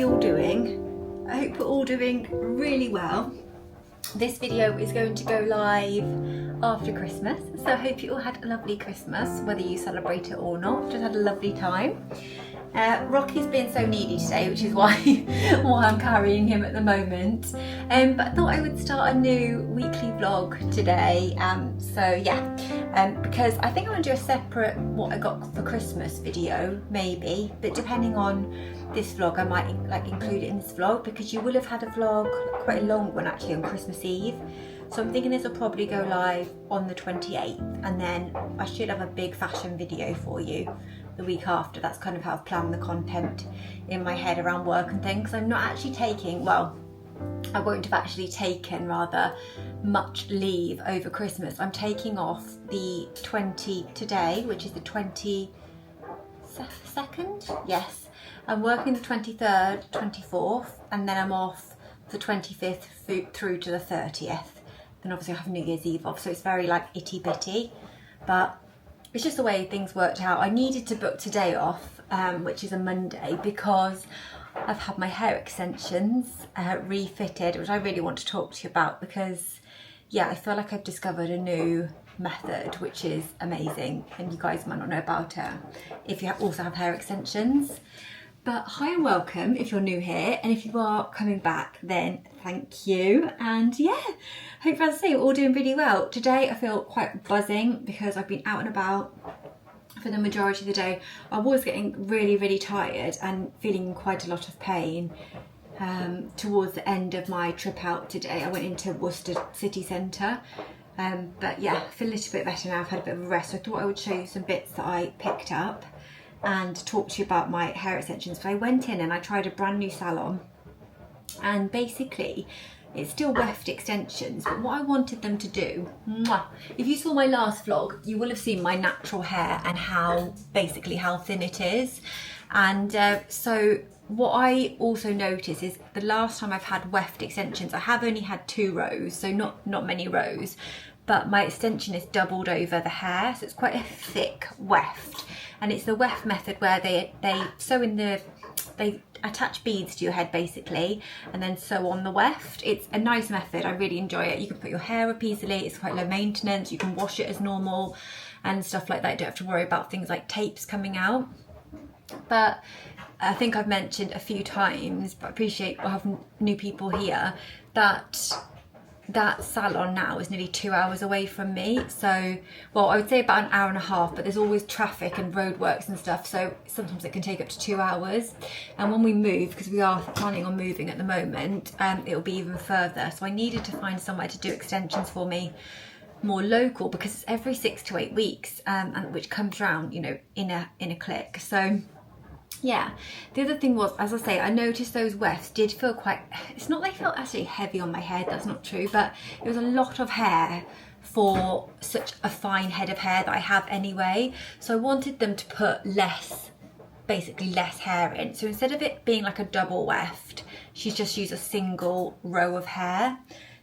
you all doing? I hope you're all doing really well. This video is going to go live after Christmas, so I hope you all had a lovely Christmas, whether you celebrate it or not. Just had a lovely time. Rocky's been so needy today, which is why I'm carrying him at the moment. But I thought I would start a new weekly vlog today. Because I think I'm gonna do a separate what I got for Christmas video, maybe. But depending on this vlog, I might include it in this vlog, because you will have had a vlog, quite a long one actually, on Christmas Eve. So I'm thinking this will probably go live on the 28th, and then I should have a big fashion video for you the week after. That's kind of how I've planned the content in my head around work and things. I'm not actually taking, well, I won't have actually taken rather much leave over Christmas. I'm taking off the 20 today, which is the 22nd. Yes, I'm working the 23rd, 24th, and then I'm off the 25th through to the 30th. Then obviously I have New Year's Eve off, so it's very like itty bitty, but it's just the way things worked out. I needed to book today off, which is a Monday, because I've had my hair extensions refitted, which I really want to talk to you about, because yeah, I feel like I've discovered a new method which is amazing, and you guys might not know about it if you also have hair extensions. But hi and welcome if you're new here, and if you are coming back, then thank you. And yeah, hope, as I say, you're all doing really well. Today I feel quite buzzing because I've been out and about for the majority of the day. I was getting really tired and feeling quite a lot of pain towards the end of my trip out today. I went into Worcester city centre, but yeah, I feel a little bit better now. I've had a bit of a rest, so I thought I would show you some bits that I picked up and talk to you about my hair extensions. So I went in and I tried a brand new salon, and basically it's still weft extensions, but what I wanted them to do, if you saw my last vlog, you will have seen my natural hair and how thin it is. And so what I also noticed is the last time I've had weft extensions, I have only had 2 rows, so not many rows, but my extension is doubled over the hair, so it's quite a thick weft. And it's the weft method where they attach beads to your head basically, and then sew on the weft. It's a nice method, I really enjoy it. You can put your hair up easily, it's quite low maintenance, you can wash it as normal and stuff like that. You don't have to worry about things like tapes coming out. But I think I've mentioned a few times, but I appreciate we'll have new people here, that salon now is nearly 2 hours away from me. So, well, I would say about an hour and a half, but there's always traffic and roadworks and stuff, so sometimes it can take up to 2 hours. And when we move, because we are planning on moving at the moment, it'll be even further. So I needed to find somewhere to do extensions for me more local, because it's every 6 to 8 weeks, and which comes round, you know, in a click. So yeah, the other thing was, as I say, I noticed those wefts did feel quite, it's not they felt actually heavy on my head, that's not true, but it was a lot of hair for such a fine head of hair that I have anyway. So I wanted them to put basically less hair in. So instead of it being like a double weft, she's just used a single row of hair.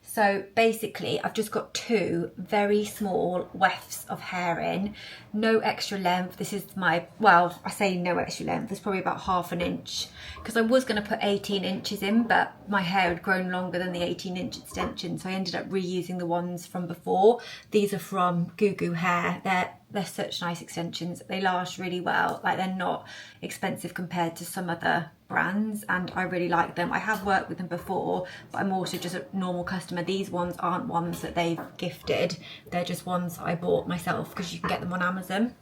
So basically I've just got 2 very small wefts of hair in, no extra length. This is my, well, I say no extra length, it's probably about half an inch, because I was going to put 18 inches in, but my hair had grown longer than the 18-inch extension, so I ended up reusing the ones from before. These are from Goo Goo Hair. They're such nice extensions. They last really well. Like, they're not expensive compared to some other brands, and I really like them. I have worked with them before, but I'm also just a normal customer. These ones aren't ones that they've gifted. They're just ones I bought myself, because you can get them on Amazon.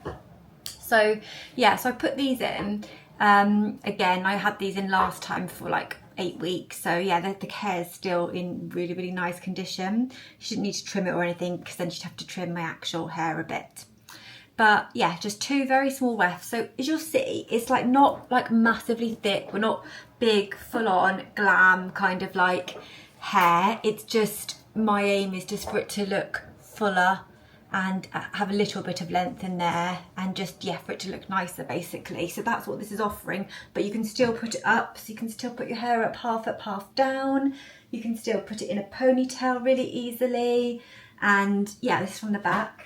So yeah, so I put these in. Again, I had these in last time for like 8 weeks. So yeah, the hair's still in really nice condition. You shouldn't need to trim it or anything, because then you'd have to trim my actual hair a bit. But yeah, just 2 very small wefts. So as you'll see, it's like not like massively thick. We're not big, full on glam kind of like hair. It's just, my aim is just for it to look fuller and have a little bit of length in there, and just, yeah, for it to look nicer basically. So that's what this is offering, but you can still put it up. So you can still put your hair up half down. You can still put it in a ponytail really easily. And yeah, this is from the back.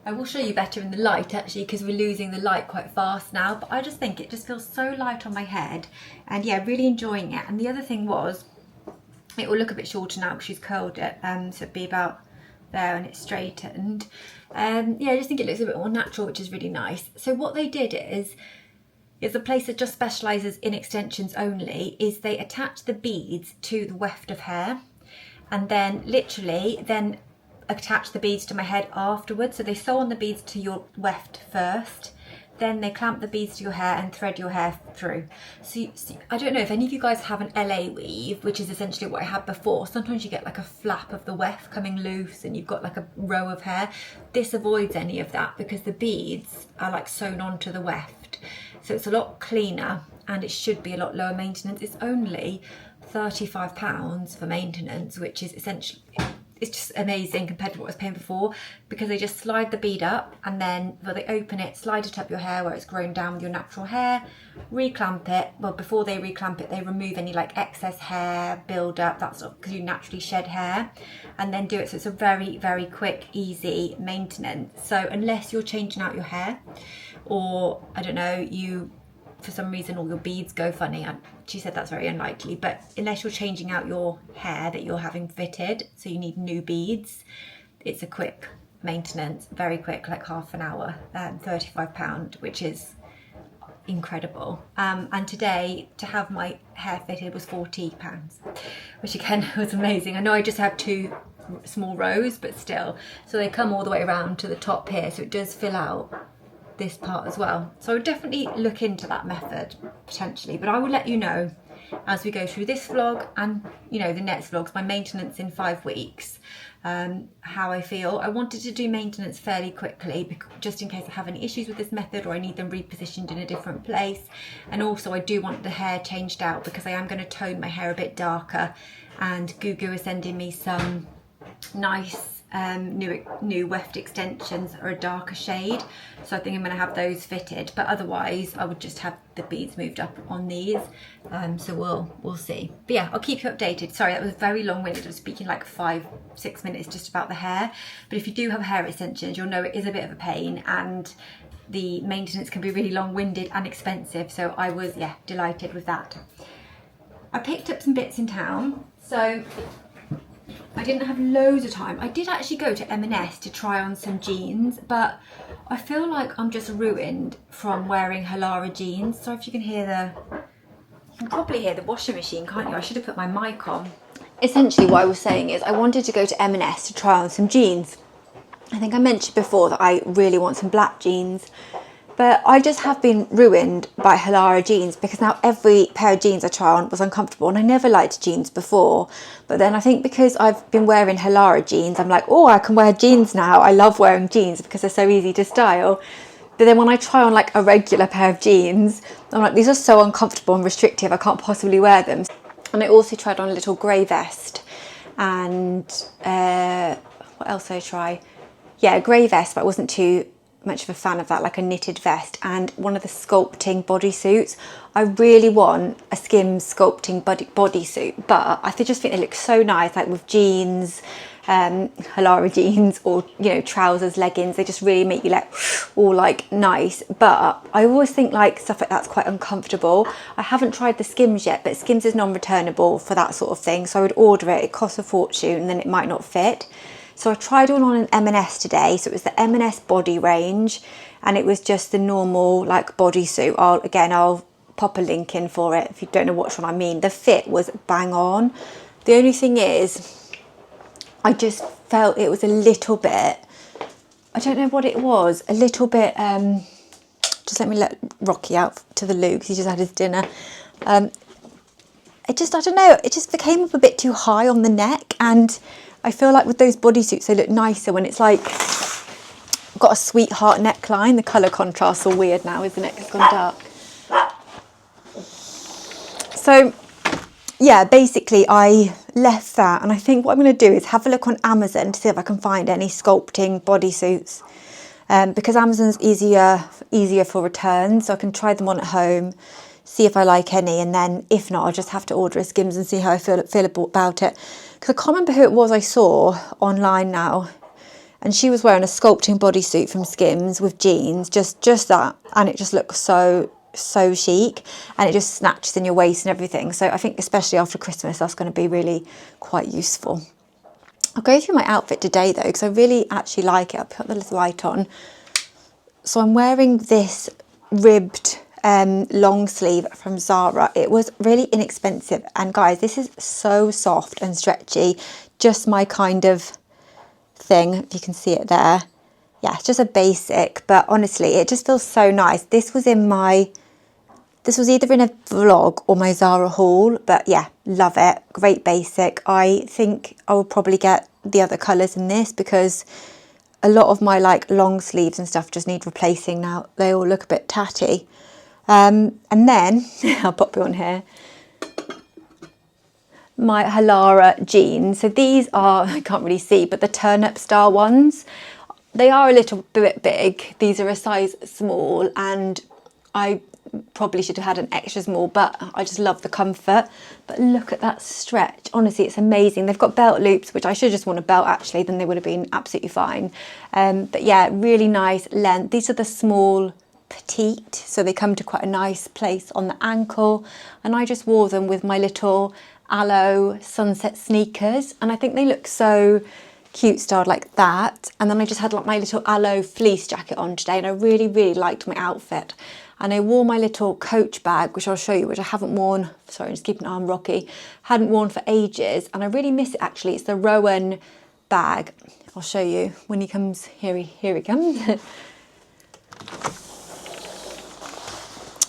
I will show you better in the light actually, because we're losing the light quite fast now, but I just think it just feels so light on my head, and yeah, really enjoying it. And the other thing was, it will look a bit shorter now because she's curled it, so it'd be about there and it's straightened. Yeah, I just think it looks a bit more natural, which is really nice. So what they did is a place that just specialises in extensions only, is they attach the beads to the weft of hair, and then literally then attach the beads to my head afterwards. So they sew on the beads to your weft first, then they clamp the beads to your hair and thread your hair through. So I don't know if any of you guys have an LA weave, which is essentially what I had before. Sometimes you get like a flap of the weft coming loose and you've got like a row of hair. This avoids any of that because the beads are like sewn onto the weft. So it's a lot cleaner and it should be a lot lower maintenance. It's only £35 for maintenance, which is essentially, it's just amazing compared to what I was paying before, because they just slide the bead up and then, well, they open it, slide it up your hair where it's grown down with your natural hair, reclamp it. Well, before they reclamp it, they remove any like excess hair build up, that sort of, because you naturally shed hair, and then do it. So it's a very, very quick, easy maintenance. So unless you're changing out your hair, or I don't know, you for some reason all your beads go funny, she said that's very unlikely, but unless you're changing out your hair that you're having fitted, so you need new beads, it's a quick maintenance, very quick, like half an hour, £35, which is incredible. And today to have my hair fitted was £40, which again was amazing. I know I just have 2 small rows, but still, so they come all the way around to the top here, so it does fill out this part as well. So I would definitely look into that method potentially, but I will let you know as we go through this vlog and, you know, the next vlogs, my maintenance in 5 weeks, how I feel. I wanted to do maintenance fairly quickly just in case I have any issues with this method or I need them repositioned in a different place. And also I do want the hair changed out because I am going to tone my hair a bit darker, and Gugu is sending me some nice new weft extensions are a darker shade, so I think I'm going to have those fitted, but otherwise I would just have the beads moved up on these, so we'll see. But yeah, I'll keep you updated. Sorry, that was very long-winded. I was speaking like 5-6 minutes just about the hair, but if you do have hair extensions, you'll know it is a bit of a pain and the maintenance can be really long-winded and expensive, so I was, yeah, delighted with that. I picked up some bits in town, so I didn't have loads of time. I did actually go to M&S to try on some jeans, but I feel like I'm just ruined from wearing Halara jeans. So if you can hear you can probably hear the washing machine, can't you? I should have put my mic on. Essentially what I was saying is I wanted to go to M&S to try on some jeans. I think I mentioned before that I really want some black jeans, but I just have been ruined by Halara jeans because now every pair of jeans I try on was uncomfortable, and I never liked jeans before. But then I think because I've been wearing Halara jeans, I'm like, oh, I can wear jeans now. I love wearing jeans because they're so easy to style. But then when I try on like a regular pair of jeans, I'm like, these are so uncomfortable and restrictive, I can't possibly wear them. And I also tried on a little grey vest, and what else did I try? Yeah, a grey vest, but I wasn't too much of a fan of that, like a knitted vest, and one of the sculpting bodysuits. I really want a Skims sculpting bodysuit, but I just think it looks so nice, like with jeans, Halara jeans, or, you know, trousers, leggings. They just really make you like all like nice. But I always think like stuff like that's quite uncomfortable. I haven't tried the Skims yet, but Skims is non-returnable for that sort of thing, so I would order it. It costs a fortune and then it might not fit. So I tried one on an M&S today. So it was the M&S body range, and it was just the normal like bodysuit. I'll pop a link in for it if you don't know which one I mean. The fit was bang on. The only thing is, I just felt it was a little bit, I don't know what it was, a little bit, just let me let Rocky out to the loo because he just had his dinner. I don't know, it just came up a bit too high on the neck, and I feel like with those bodysuits, they look nicer when it's like got a sweetheart neckline. The colour contrast's all weird now, isn't it? It's gone dark. So yeah, basically I left that, and I think what I'm going to do is have a look on Amazon to see if I can find any sculpting bodysuits, because Amazon's easier for returns, so I can try them on at home, see if I like any, and then if not, I'll just have to order a Skims and see how I feel about it. Because I can't remember who it was I saw online now, and she was wearing a sculpting bodysuit from Skims with jeans, just that, and it just looks so chic, and it just snatches in your waist and everything. So I think especially after Christmas, that's going to be really quite useful. I'll go through my outfit today though, because I really actually like it. I'll put the little light on. So I'm wearing this ribbed long sleeve from Zara. It was really inexpensive, and guys, this is so soft and stretchy, just my kind of thing, if you can see it there. Yeah, it's just a basic, but honestly it just feels so nice. This was either in a vlog or my Zara haul, but yeah, love it. Great basic. I think I will probably get the other colours in this, because a lot of my like long sleeves and stuff just need replacing now. They all look a bit tatty. And then I'll pop you on here, my Halara jeans. So these are, I can't really see, but the turnip style ones. They are a little bit big. These are a size small, and I probably should have had an extra small, but I just love the comfort. But look at that stretch. Honestly, it's amazing. They've got belt loops, which I should just want a belt actually, then they would have been absolutely fine. But yeah, really nice length. These are the small petite, so they come to quite a nice place on the ankle, and I just wore them with my little aloe sunset sneakers, and I think they look so cute styled like that. And then I just had like my little aloe fleece jacket on today, and I really liked my outfit. And I wore my little Coach bag, which I'll show you, which I haven't worn, sorry, I'm just keeping an arm rocky, hadn't worn for ages, and I really miss it actually. It's the Rowan bag. I'll show you when he comes. Here he comes.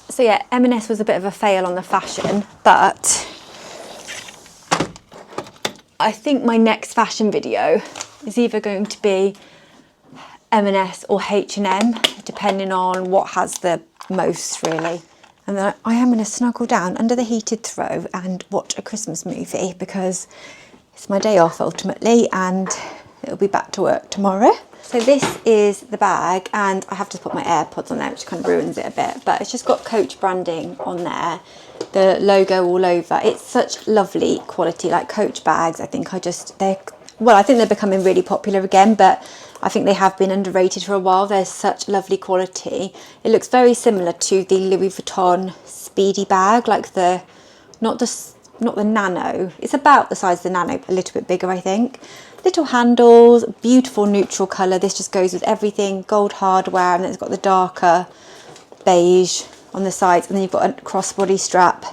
So yeah, M&S was a bit of a fail on the fashion, but I think my next fashion video is either going to be M&S or H&M, depending on what has the most really. And then I am going to snuggle down under the heated throw and watch a Christmas movie, because it's my day off ultimately, and it'll be back to work tomorrow. So this is the bag, and I have to put my AirPods on there, which kind of ruins it a bit, but it's just got Coach branding on there, the logo all over. It's such lovely quality, like Coach bags. I think I think they're becoming really popular again, but I think they have been underrated for a while. They're such lovely quality. It looks very similar to the Louis Vuitton Speedy bag, like not the Nano. It's about the size of the Nano, a little bit bigger, I think. Little handles, beautiful neutral colour. This just goes with everything. Gold hardware, and then it's got the darker beige on the sides, and then you've got a crossbody strap,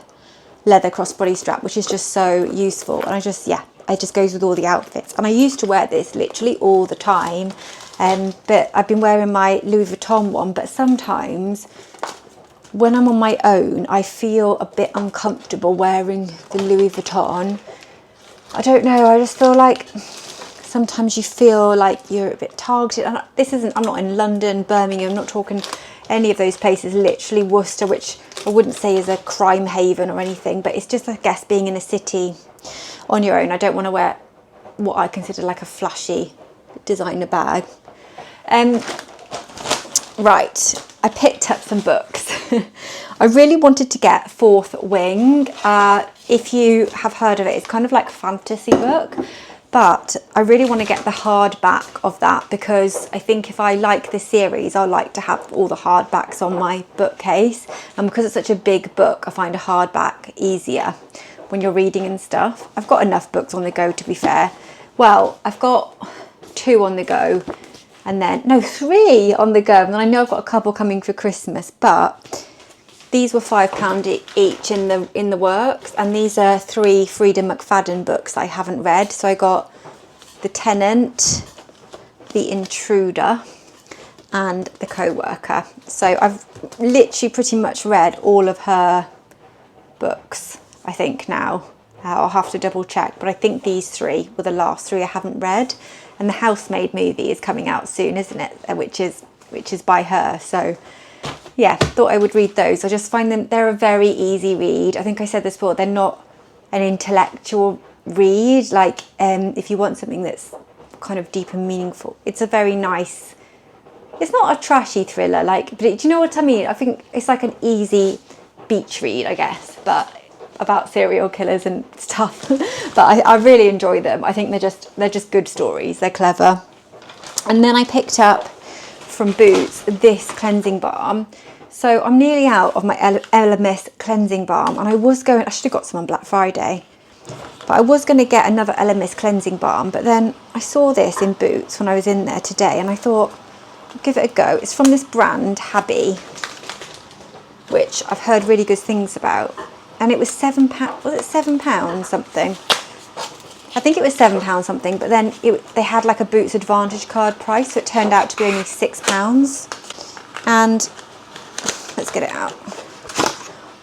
leather crossbody strap, which is just so useful. And it just goes with all the outfits. And I used to wear this literally all the time, but I've been wearing my Louis Vuitton one, but sometimes when I'm on my own, I feel a bit uncomfortable wearing the Louis Vuitton. I don't know, I just feel like sometimes you feel like you're a bit targeted. And I'm not in London, Birmingham, I'm not talking any of those places, literally Worcester, which I wouldn't say is a crime haven or anything, but it's just, I guess, being in a city on your own. I don't want to wear what I consider like a flashy designer bag. Right, I picked up some books. I really wanted to get Fourth Wing. If you have heard of it, it's kind of like a fantasy book, but I really want to get the hardback of that, because I think if I like the series, I like to have all the hardbacks on my bookcase, and because it's such a big book, I find a hardback easier when you're reading and stuff. I've got enough books on the go, to be fair. Well, I've got 2 on the go, and then, no, 3 on the go, and then I know I've got a couple coming for Christmas, but these were £5 each in the works, and these are 3 Freida McFadden books I haven't read. So I got The Tenant, The Intruder, and The Co-worker. So I've literally pretty much read all of her books, I think now. I'll have to double check, but I think these 3 were the last 3 I haven't read. And the Housemaid movie is coming out soon, isn't it? Which is by her. So yeah, thought I would read those. I just find they're a very easy read. I think I said this before, they're not an intellectual read. Like if you want something that's kind of deep and meaningful, it's a very nice, it's not a trashy thriller, but do you know what I mean? I think it's like an easy beach read, I guess, but about serial killers and stuff. But I really enjoy them. I think they're just good stories. They're clever. And then I picked up from Boots this cleansing balm. So I'm nearly out of my Elemis cleansing balm, and I should have got some on Black Friday, but I was going to get another Elemis cleansing balm, but then I saw this in Boots when I was in there today, and I thought, I'll give it a go. It's from this brand, Habby, which I've heard really good things about, and it was £7, was it £7 something? I think it was £7 something, but then they had like a Boots Advantage card price, so it turned out to be only £6. And let's get it out.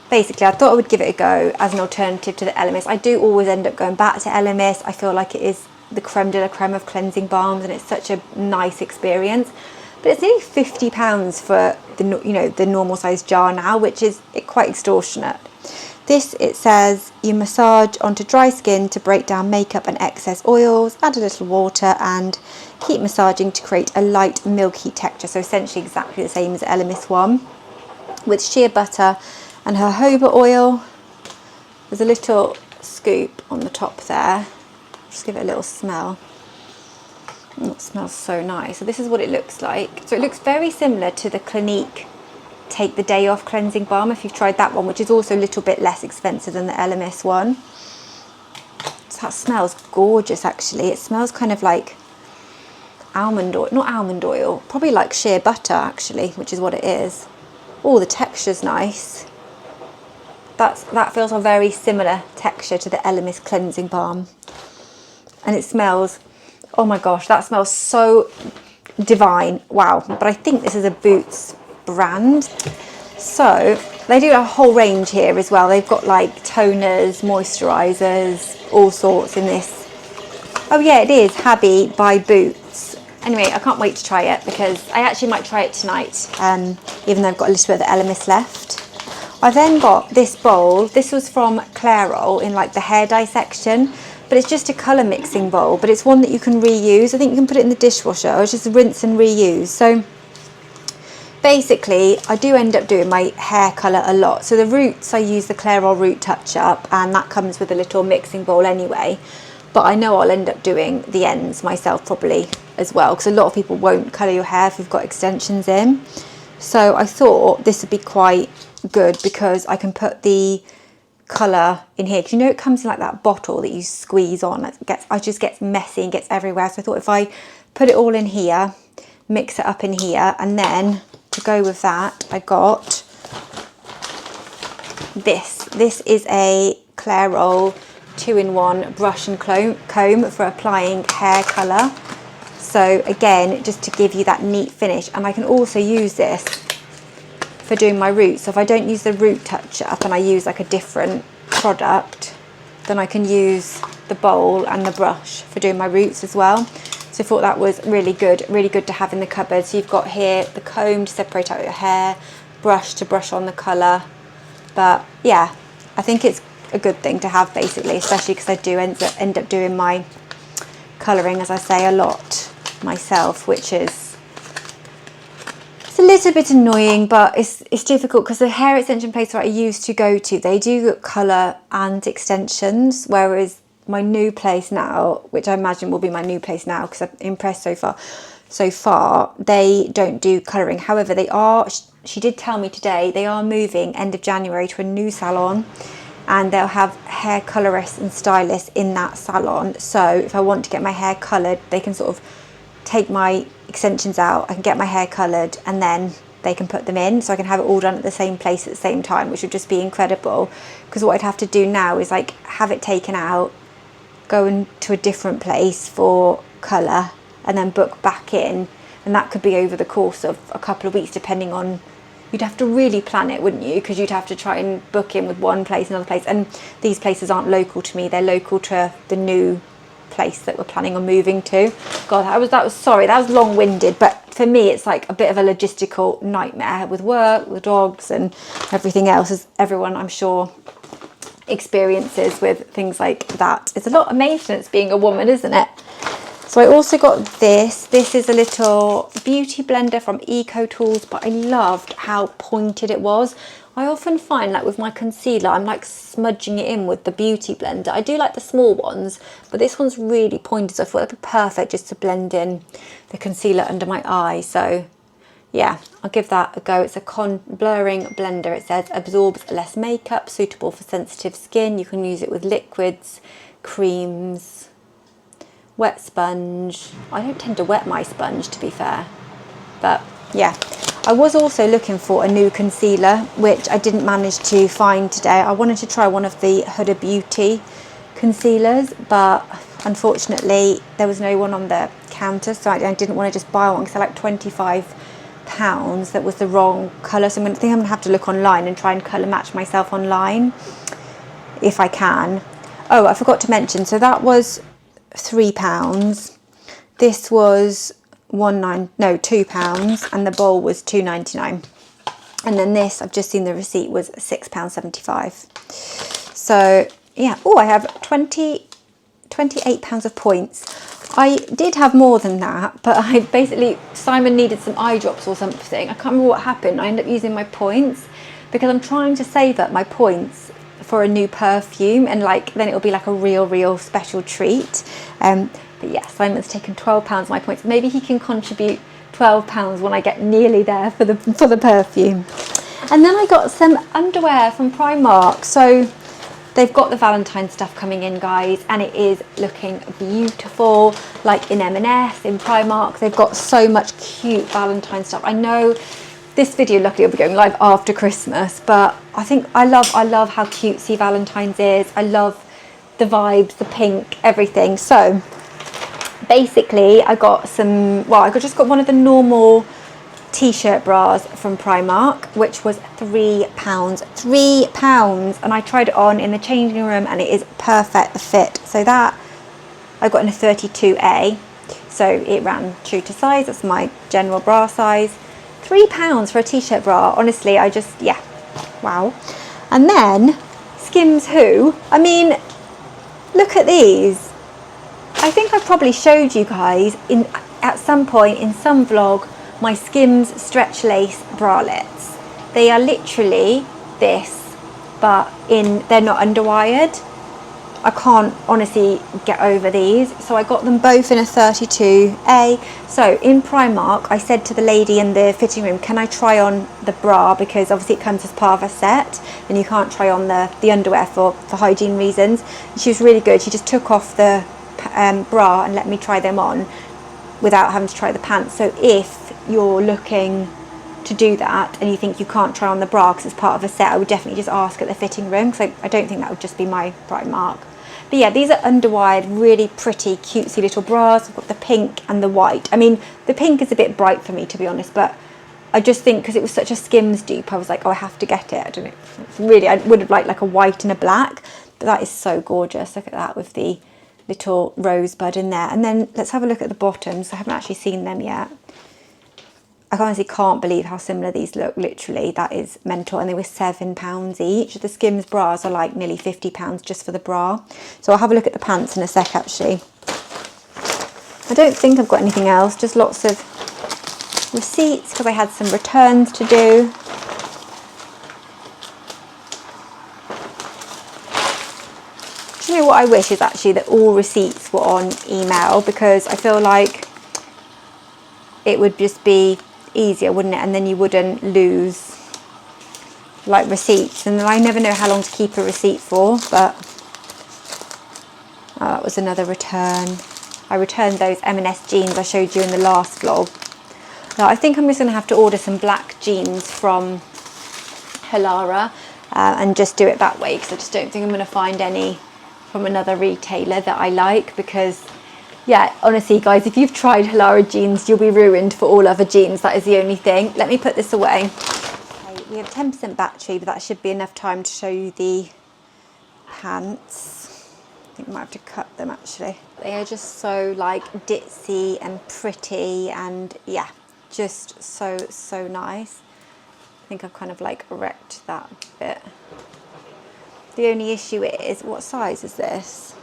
Basically, I thought I would give it a go as an alternative to the Elemis. I do always end up going back to Elemis. I feel like it is the creme de la creme of cleansing balms, and it's such a nice experience. But it's nearly £50 for the normal size jar now, which is quite extortionate. This, it says, you massage onto dry skin to break down makeup and excess oils, add a little water and keep massaging to create a light milky texture. So essentially exactly the same as the Elemis one, with shea butter and jojoba oil. There's a little scoop on the top there. Just give it a little smell. Oh, it smells so nice. So this is what it looks like. So it looks very similar to the Clinique Take the Day Off cleansing balm, if you've tried that one, which is also a little bit less expensive than the Elemis one. So that smells gorgeous actually. It smells kind of like almond oil, not almond oil, probably like shea butter actually, which is what it is. Oh, the texture's nice. That feels a very similar texture to the Elemis cleansing balm. And it smells, oh my gosh, that smells so divine. Wow. But I think this is a Boots brand. So they do a whole range here as well. They've got like toners, moisturizers, all sorts in this. Oh yeah, it is Habby by Boots. Anyway, I can't wait to try it, because I actually might try it tonight, even though I've got a little bit of the Elemis left. I then got this bowl. This was from Clairol in like the hair dye section, but it's just a colour mixing bowl, but it's one that you can reuse. I think you can put it in the dishwasher or just rinse and reuse. So basically, I do end up doing my hair colour a lot. So the roots, I use the Clairol Root Touch Up, and that comes with a little mixing bowl anyway. But I know I'll end up doing the ends myself probably as well, because a lot of people won't colour your hair if you've got extensions in. So I thought this would be quite good, because I can put the colour in here, because it comes in like that bottle that you squeeze on. It just gets messy and gets everywhere. So I thought if I put it all in here, mix it up in here, and then to go with that, I got this. This is a Clairol 2-in-1 brush and comb for applying hair colour. So again, just to give you that neat finish. And I can also use this for doing my roots. So if I don't use the Root Touch Up and I use like a different product, then I can use the bowl and the brush for doing my roots as well. So I thought that was really good to have in the cupboard. So you've got here the comb to separate out your hair, brush to brush on the colour. But yeah, I think it's a good thing to have basically, especially because I do end up doing my colouring, as I say, a lot myself, which is, it's a little bit annoying, but it's difficult, because the hair extension place that I used to go to, they do colour and extensions, whereas my new place now, which I imagine will be my new place now because I'm impressed so far, they don't do colouring. However, they are, she did tell me today, they are moving end of January to a new salon, and they'll have hair colourists and stylists in that salon. So if I want to get my hair coloured, they can sort of take my extensions out, I can get my hair coloured, and then they can put them in, so I can have it all done at the same place at the same time, which would just be incredible. Because what I'd have to do now is like have it taken out, go into a different place for colour, and then book back in, and that could be over the course of a couple of weeks, depending on, you'd have to really plan it, wouldn't you? Because you'd have to try and book in with one place, another place, and these places aren't local to me, they're local to the new place that we're planning on moving to. God, that was long-winded, but for me it's like a bit of a logistical nightmare with work, with dogs and everything else, as everyone I'm sure experiences with things like that. It's a lot of maintenance being a woman, isn't it? So I also got this. This is a little beauty blender from Eco Tools, but I loved how pointed it was. I often find like with my concealer, I'm like smudging it in with the beauty blender. I do like the small ones, but this one's really pointed, so I thought it'd be perfect just to blend in the concealer under my eye. So yeah, I'll give that a go. It's a blurring blender. It says absorbs less makeup, suitable for sensitive skin. You can use it with liquids, creams, wet sponge. I don't tend to wet my sponge, to be fair, but yeah. I was also looking for a new concealer, which I didn't manage to find today. I wanted to try one of the Huda Beauty concealers, but unfortunately there was no one on the counter, so I didn't want to just buy one because they're like £25. That was the wrong colour, so I think I'm going to have to look online and try and colour match myself online if I can. Oh, I forgot to mention, so that was £3. This was £2, and the bowl was £2.99. And then this, I've just seen the receipt, was £6.75. So yeah. Oh, I have £28 of points. I did have more than that, but I basically, Simon needed some eye drops or something. I can't remember what happened. I ended up using my points because I'm trying to save up my points for a new perfume, and like then it'll be like a real special treat. But yeah, Simon's taken £12 of my points. Maybe he can contribute £12 when I get nearly there for the perfume. And then I got some underwear from Primark. So they've got the Valentine stuff coming in, guys, and it is looking beautiful. Like in M&S, in Primark, they've got so much cute Valentine stuff. I know this video luckily will be going live after Christmas, but I think I love how cutesy Valentine's is. I love the vibes, the pink, everything. So basically I got I just got one of the normal t-shirt bras from Primark, which was £3, and I tried it on in the changing room and it is perfect, the fit. So that I got in a 32A, so it ran true to size. That's my general bra size. £3 for a t-shirt bra, honestly, yeah, wow. And then Skims Who, I mean, look at these. I think I probably showed you guys at some point in some vlog my Skims stretch lace bralettes. They are literally this, but they're not underwired. I can't honestly get over these, so I got them both in a 32A. So in Primark, I said to the lady in the fitting room, can I try on the bra, because obviously it comes as part of a set and you can't try on the underwear for hygiene reasons. And she was really good. She just took off the bra and let me try them on without having to try the pants. So if you're looking to do that and you think you can't try on the bra because it's part of a set, I would definitely just ask at the fitting room, because I don't think that would just be my Primark. But yeah, these are underwired, really pretty, cutesy little bras. I've got the pink and the white. I mean, the pink is a bit bright for me, to be honest, but I just think because it was such a Skims dupe, I was like, oh, I have to get it. I don't know. Really, I would have liked like a white and a black, but that is so gorgeous. Look at that with the little rosebud in there. And then let's have a look at the bottoms. I haven't actually seen them yet. I honestly can't believe how similar these look. Literally, that is mental. And they were £7 each. The Skims bras are like nearly £50 just for the bra. So I'll have a look at the pants in a sec, actually. I don't think I've got anything else. Just lots of receipts because I had some returns to do. Do you know what I wish is actually that all receipts were on email, because I feel like it would just be easier, wouldn't it? And then you wouldn't lose like receipts, and I never know how long to keep a receipt for. But oh, that was another return. I returned those M&S jeans I showed you in the last vlog. Now I think I'm just going to have to order some black jeans from Hilara and just do it that way, because I just don't think I'm going to find any from another retailer that I like. Because yeah, honestly guys, if you've tried Hilara jeans, you'll be ruined for all other jeans. That is the only thing. Let me put this away. Okay, we have 10% battery, but that should be enough time to show you the pants. I think I might have to cut them actually. They are just so like ditzy and pretty, and yeah, just so nice. I think I've kind of like wrecked that bit. The only issue is, what size is this?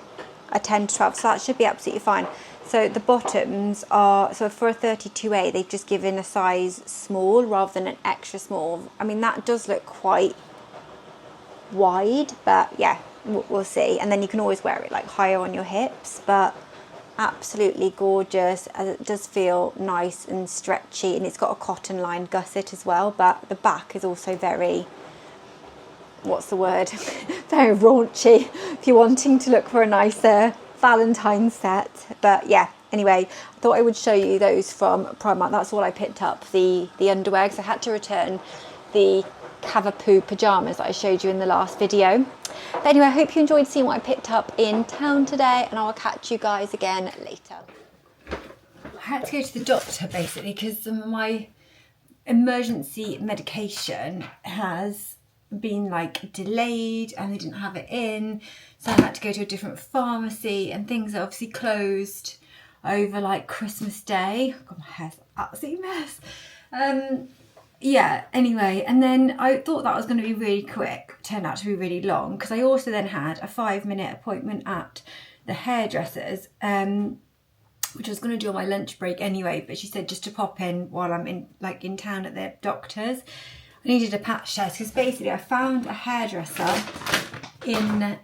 A 10 to 12, so that should be absolutely fine. So the bottoms are, so for a 32A, they've just given a size small rather than an extra small. I mean, that does look quite wide, but yeah, we'll see. And then you can always wear it like higher on your hips, but absolutely gorgeous. It does feel nice and stretchy, and it's got a cotton lined gusset as well, but the back is also very, what's the word, very raunchy if you're wanting to look for a nicer Valentine set. But yeah, anyway, I thought I would show you those from Primark. That's all I picked up, the underwear, because I had to return the Cavapoo pyjamas that I showed you in the last video. But anyway, I hope you enjoyed seeing what I picked up in town today, and I will catch you guys again later. I had to go to the doctor basically because my emergency medication has been like delayed and they didn't have it in, so I had to go to a different pharmacy, and things are obviously closed over like Christmas Day. God, my hair's an absolute mess. Yeah, anyway, and then I thought that was going to be really quick, turned out to be really long, because I also then had a 5-minute appointment at the hairdresser's, which I was going to do on my lunch break anyway, but she said just to pop in while I'm in town at the doctor's. I needed a patch test because basically I found a hairdresser in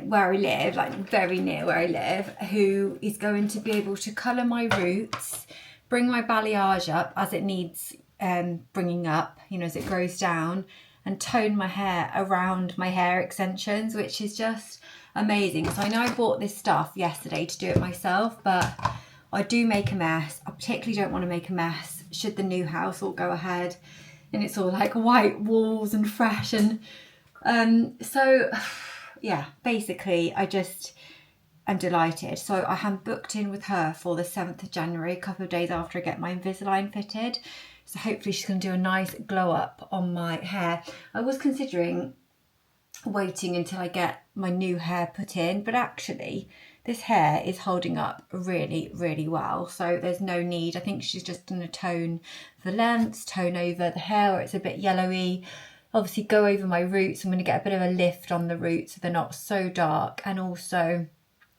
where I live, like very near where I live, who is going to be able to colour my roots, bring my balayage up as it needs bringing up, you know, as it grows down, and tone my hair around my hair extensions, which is just amazing. So I know I bought this stuff yesterday to do it myself, but I do make a mess. I particularly don't want to make a mess should the new house all go ahead and it's all like white walls and fresh, and so yeah, basically I'm delighted. So I am booked in with her for the 7th of January, a couple of days after I get my Invisalign fitted. So hopefully she's going to do a nice glow up on my hair. I was considering waiting until I get my new hair put in, but actually this hair is holding up really, really well. So there's no need. I think she's just going to tone the lengths, tone over the hair where it's a bit yellowy. Obviously go over my roots. I'm going to get a bit of a lift on the roots so they're not so dark. And also,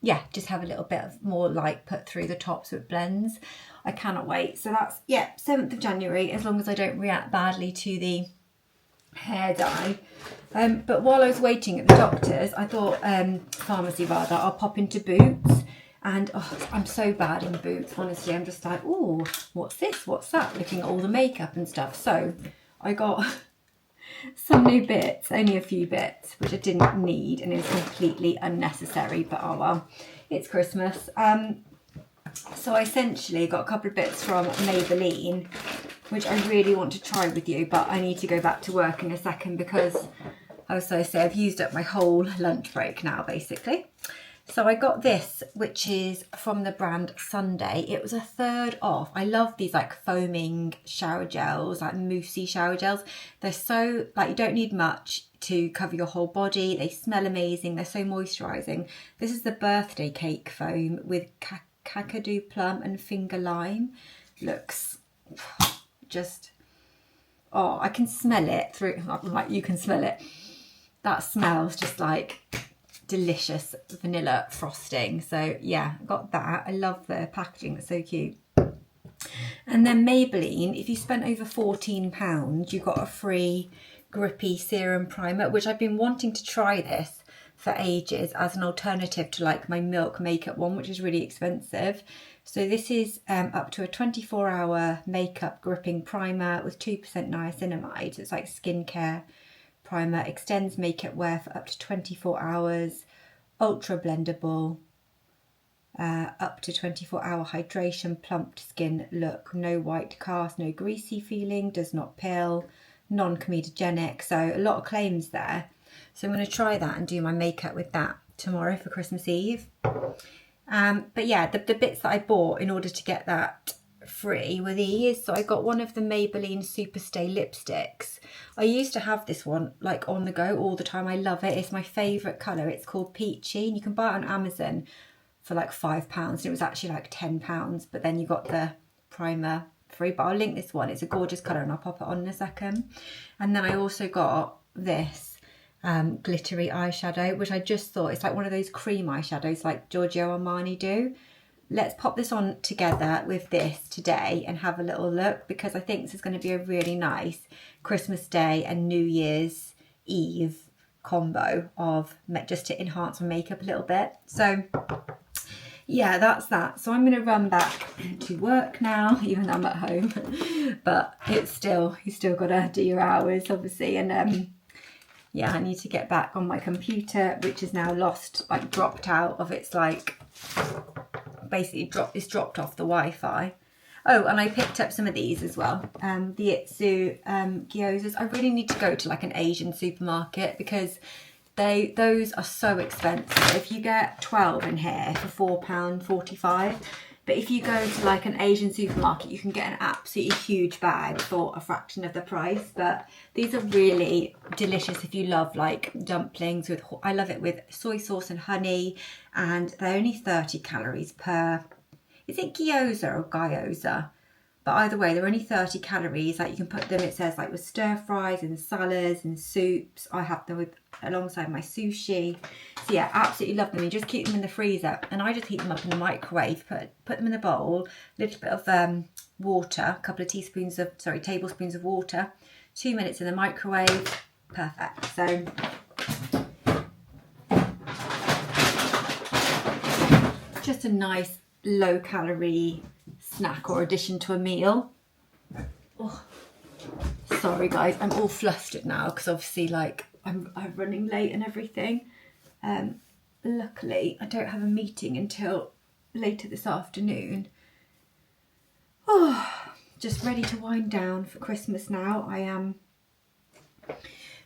yeah, just have a little bit of more light put through the top so it blends. I cannot wait. So that's, yeah, 7th of January, as long as I don't react badly to the hair dye. But while I was waiting at the doctor's, I thought, pharmacy rather, I'll pop into Boots. And oh, I'm so bad in Boots, honestly. I'm just like, oh, what's this? What's that? Looking at all the makeup and stuff. So I got some new bits, only a few bits, which I didn't need, and it was completely unnecessary, but oh well, it's Christmas. So I essentially got a couple of bits from Maybelline, which I really want to try with you, but I need to go back to work in a second because I've used up my whole lunch break now, basically. So I got this, which is from the brand Sunday. It was a third off. I love these like foaming shower gels, like moussey shower gels. They're so, like, you don't need much to cover your whole body. They smell amazing. They're so moisturising. This is the birthday cake foam with Kakadu plum and finger lime. Looks just, oh, I can smell it through, like you can smell it. That smells just like delicious vanilla frosting. So yeah, got that. I love the packaging, it's so cute. And then Maybelline, if you spent over £14, you got a free grippy serum primer, which I've been wanting to try this for ages as an alternative to like my Milk makeup one, which is really expensive. So this is up to a 24-hour makeup gripping primer with 2% niacinamide. So it's like skincare primer, extends makeup wear for up to 24 hours, ultra blendable, up to 24-hour hydration, plumped skin look, no white cast, no greasy feeling, does not pill, non-comedogenic. So a lot of claims there. So I'm going to try that and do my makeup with that tomorrow for Christmas Eve. But yeah, the bits that I bought in order to get that free were these. So I got one of the Maybelline Superstay lipsticks. I used to have this one like on the go all the time. I love it. It's my favourite colour. It's called Peachy, and you can buy it on Amazon for like £5. It was actually like £10, but then you got the primer free. But I'll link this one. It's a gorgeous colour and I'll pop it on in a second. And then I also got this glittery eyeshadow, which I just thought it's like one of those cream eyeshadows like Giorgio Armani do. let's pop this on together with this today and have a little look, because I think this is going to be a really nice Christmas Day and New Year's Eve combo of just to enhance my makeup a little bit. So yeah, that's that. So I'm going to run back to work now, even though I'm at home. But it's still, you still got to do your hours, obviously. And yeah, I need to get back on my computer, which is now lost, like dropped out of its, like, basically dropped off the Wi-Fi. Oh, and I picked up some of these as well. The Itsu gyozas. I really need to go to like an Asian supermarket, because those are so expensive. You get 12 in here for £4.45. But if you go to like an Asian supermarket, you can get an absolutely huge bag for a fraction of the price. But these are really delicious if you love like dumplings with, I love it with soy sauce and honey. And they're only 30 calories per, is it gyoza or gyoza? But either way, they're only 30 calories. Like you can put them, it says like with stir fries and salads and soups. I have them with alongside my sushi. So yeah, absolutely love them. You just keep them in the freezer, and I just heat them up in the microwave. Put them in a bowl, a little bit of water, a couple of tablespoons of water. 2 minutes in the microwave, perfect. So just a nice low calorie snack or addition to a meal. Oh, sorry guys, I'm all flustered now because obviously like I'm running late and everything. Luckily I don't have a meeting until later this afternoon. Oh, just ready to wind down for Christmas now. I am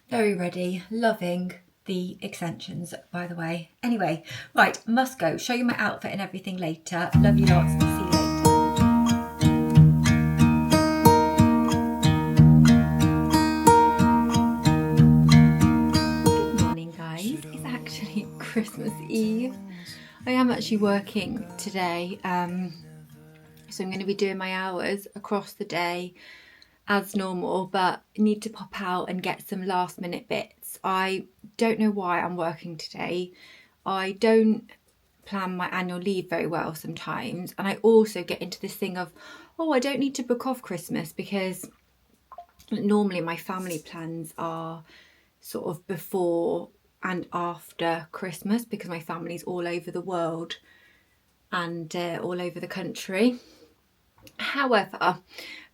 very ready, loving the extensions, by the way. Anyway, right, must go. Show you my outfit and everything later. Love you lots. See you later. Good morning, guys. It's actually Christmas Eve. I am actually working today, so I'm going to be doing my hours across the day as normal, but I need to pop out and get some last minute bits. I don't know why I'm working today. I don't plan my annual leave very well sometimes, and I also get into this thing of, oh, I don't need to book off Christmas, because normally my family plans are sort of before and after Christmas, because my family's all over the world and all over the country. However,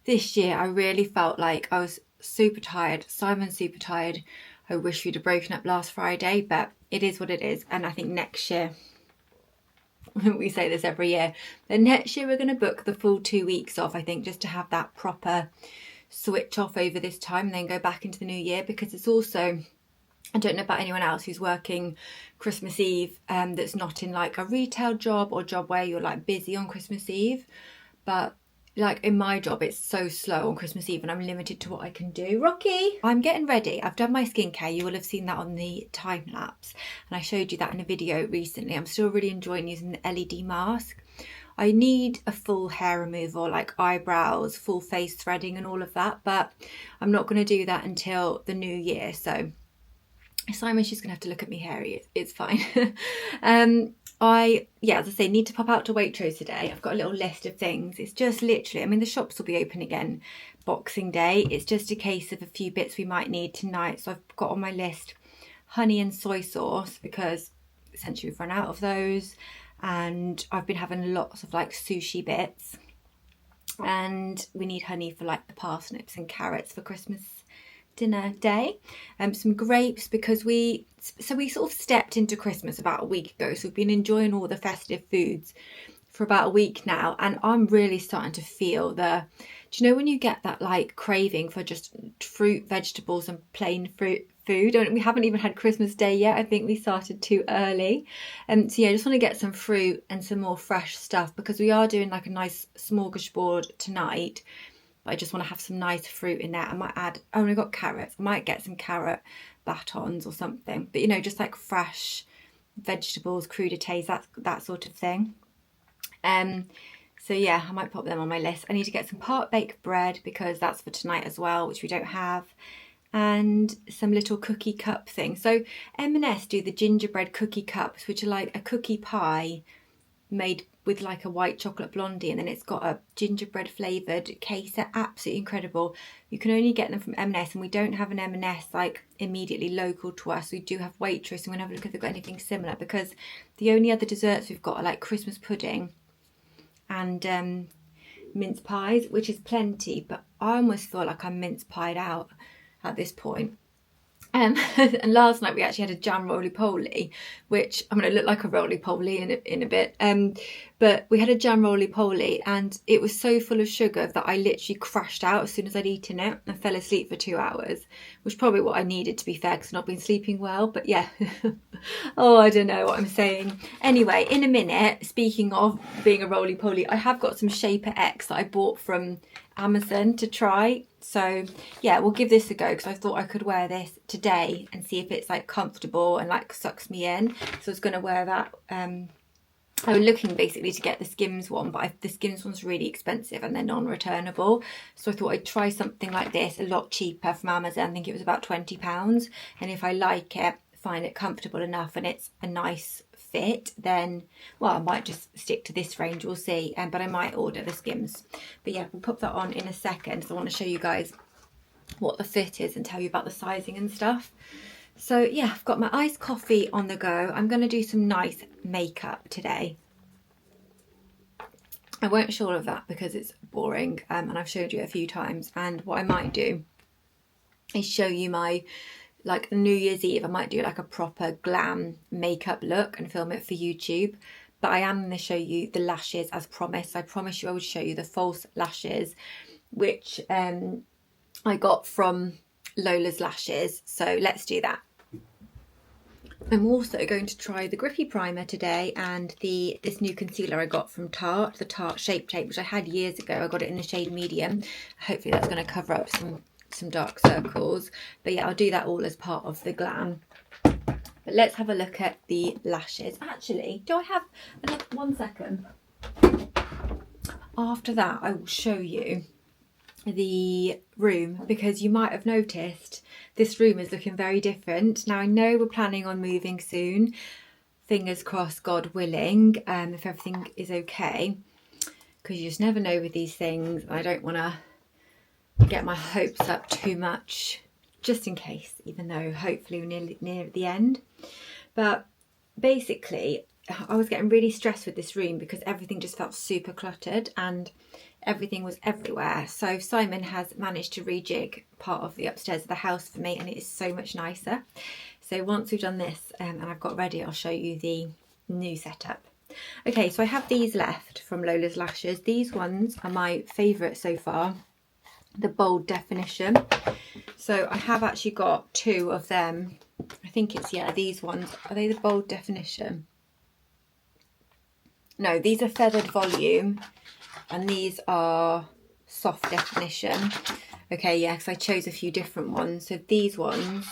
this year I really felt like I was super tired. Simon's super tired. I wish we'd have broken up last Friday, but it is what it is. And I think next year, we say this every year, but next year we're going to book the full 2 weeks off, I think, just to have that proper switch off over this time and then go back into the new year. Because it's also, I don't know about anyone else who's working Christmas Eve that's not in like a retail job or job where you're like busy on Christmas Eve, but like in my job, it's so slow on Christmas Eve and I'm limited to what I can do. Rocky! I'm getting ready. I've done my skincare. You will have seen that on the time lapse. And I showed you that in a video recently. I'm still really enjoying using the LED mask. I need a full hair removal, like eyebrows, full face threading and all of that. But I'm not going to do that until the new year. So Simon's just going to have to look at me hairy. It's fine. As I say, need to pop out to Waitrose today. I've got a little list of things. It's just literally, I mean, the shops will be open again Boxing Day. It's just a case of a few bits we might need tonight. So I've got on my list honey and soy sauce, because essentially we've run out of those. And I've been having lots of like sushi bits. And we need honey for like the parsnips and carrots for Christmas dinner day. Some grapes, because we sort of stepped into Christmas about a week ago, so we've been enjoying all the festive foods for about a week now, and I'm really starting to feel do you know when you get that like craving for just fruit, vegetables and plain food? And we haven't even had Christmas Day yet. I think we started too early. So yeah, I just want to get some fruit and some more fresh stuff, because we are doing like a nice smorgasbord tonight. I just want to have some nice fruit in there. I might add, oh, and I got carrots. I might get some carrot batons or something. But, you know, just like fresh vegetables, crudités, that sort of thing. So, yeah, I might pop them on my list. I need to get some part-baked bread, because that's for tonight as well, which we don't have. And some little cookie cup things. So M&S do the gingerbread cookie cups, which are like a cookie pie made with like a white chocolate blondie, and then it's got a gingerbread flavoured case. They're absolutely incredible. You can only get them from M&S, and we don't have an M&S like immediately local to us. We do have Waitrose, and we're going to have a look if they've got anything similar, because the only other desserts we've got are like Christmas pudding and mince pies, which is plenty, but I almost feel like I'm mince pied out at this point. And last night we actually had a jam roly-poly, which I'm going to look like a roly-poly in a bit. But we had a jam roly-poly, and it was so full of sugar that I literally crashed out as soon as I'd eaten it and fell asleep for 2 hours, which is probably what I needed, to be fair, because I've not been sleeping well. But yeah, oh, I don't know what I'm saying. Anyway, in a minute, speaking of being a roly-poly, I have got some Shaper X that I bought from Amazon to try. So yeah, we'll give this a go, because I thought I could wear this today and see if it's like comfortable and like sucks me in. So I was going to wear that. I was looking basically to get the Skims one, but the Skims one's really expensive and they're non-returnable. So I thought I'd try something like this, a lot cheaper, from Amazon. I think it was about £20. And if I like it, find it comfortable enough, and it's a nice fit, then, well, I might just stick to this range, we'll see. But I might order the Skims. But yeah, we'll pop that on in a second. So I want to show you guys what the fit is and tell you about the sizing and stuff. So yeah, I've got my iced coffee on the go. I'm going to do some nice makeup today. I won't show all of that because it's boring, and I've showed you a few times. And what I might do is show you my, like, New Year's Eve, I might do like a proper glam makeup look and film it for YouTube. But I am going to show you the lashes as promised. I promised you I would show you the false lashes, which I got from Lola's Lashes. So let's do that. I'm also going to try the Grippy Primer today, and this new concealer I got from Tarte, the Tarte Shape Tape, which I had years ago. I got it in the shade medium. Hopefully that's going to cover up some dark circles. But yeah, I'll do that all as part of the glam. But let's have a look at the lashes. Actually, do I have another 1 second? After that, I will show you the room, because you might have noticed this room is looking very different. Now, I know we're planning on moving soon, fingers crossed, God willing, if everything is okay, because you just never know with these things. I don't want to get my hopes up too much, just in case, even though hopefully we're near the end. But basically, I was getting really stressed with this room because everything just felt super cluttered and everything was everywhere. So Simon has managed to rejig part of the upstairs of the house for me, and it is so much nicer. So once we've done this and I've got ready, I'll show you the new setup. Okay, so I have these left from Lola's Lashes. These ones are my favourite so far, the Bold Definition. So I have actually got two of them. I think it's, yeah, these ones. Are they the Bold Definition? No, these are Feathered Volume, and these are Soft Definition. Okay, yeah, because I chose a few different ones. So these ones,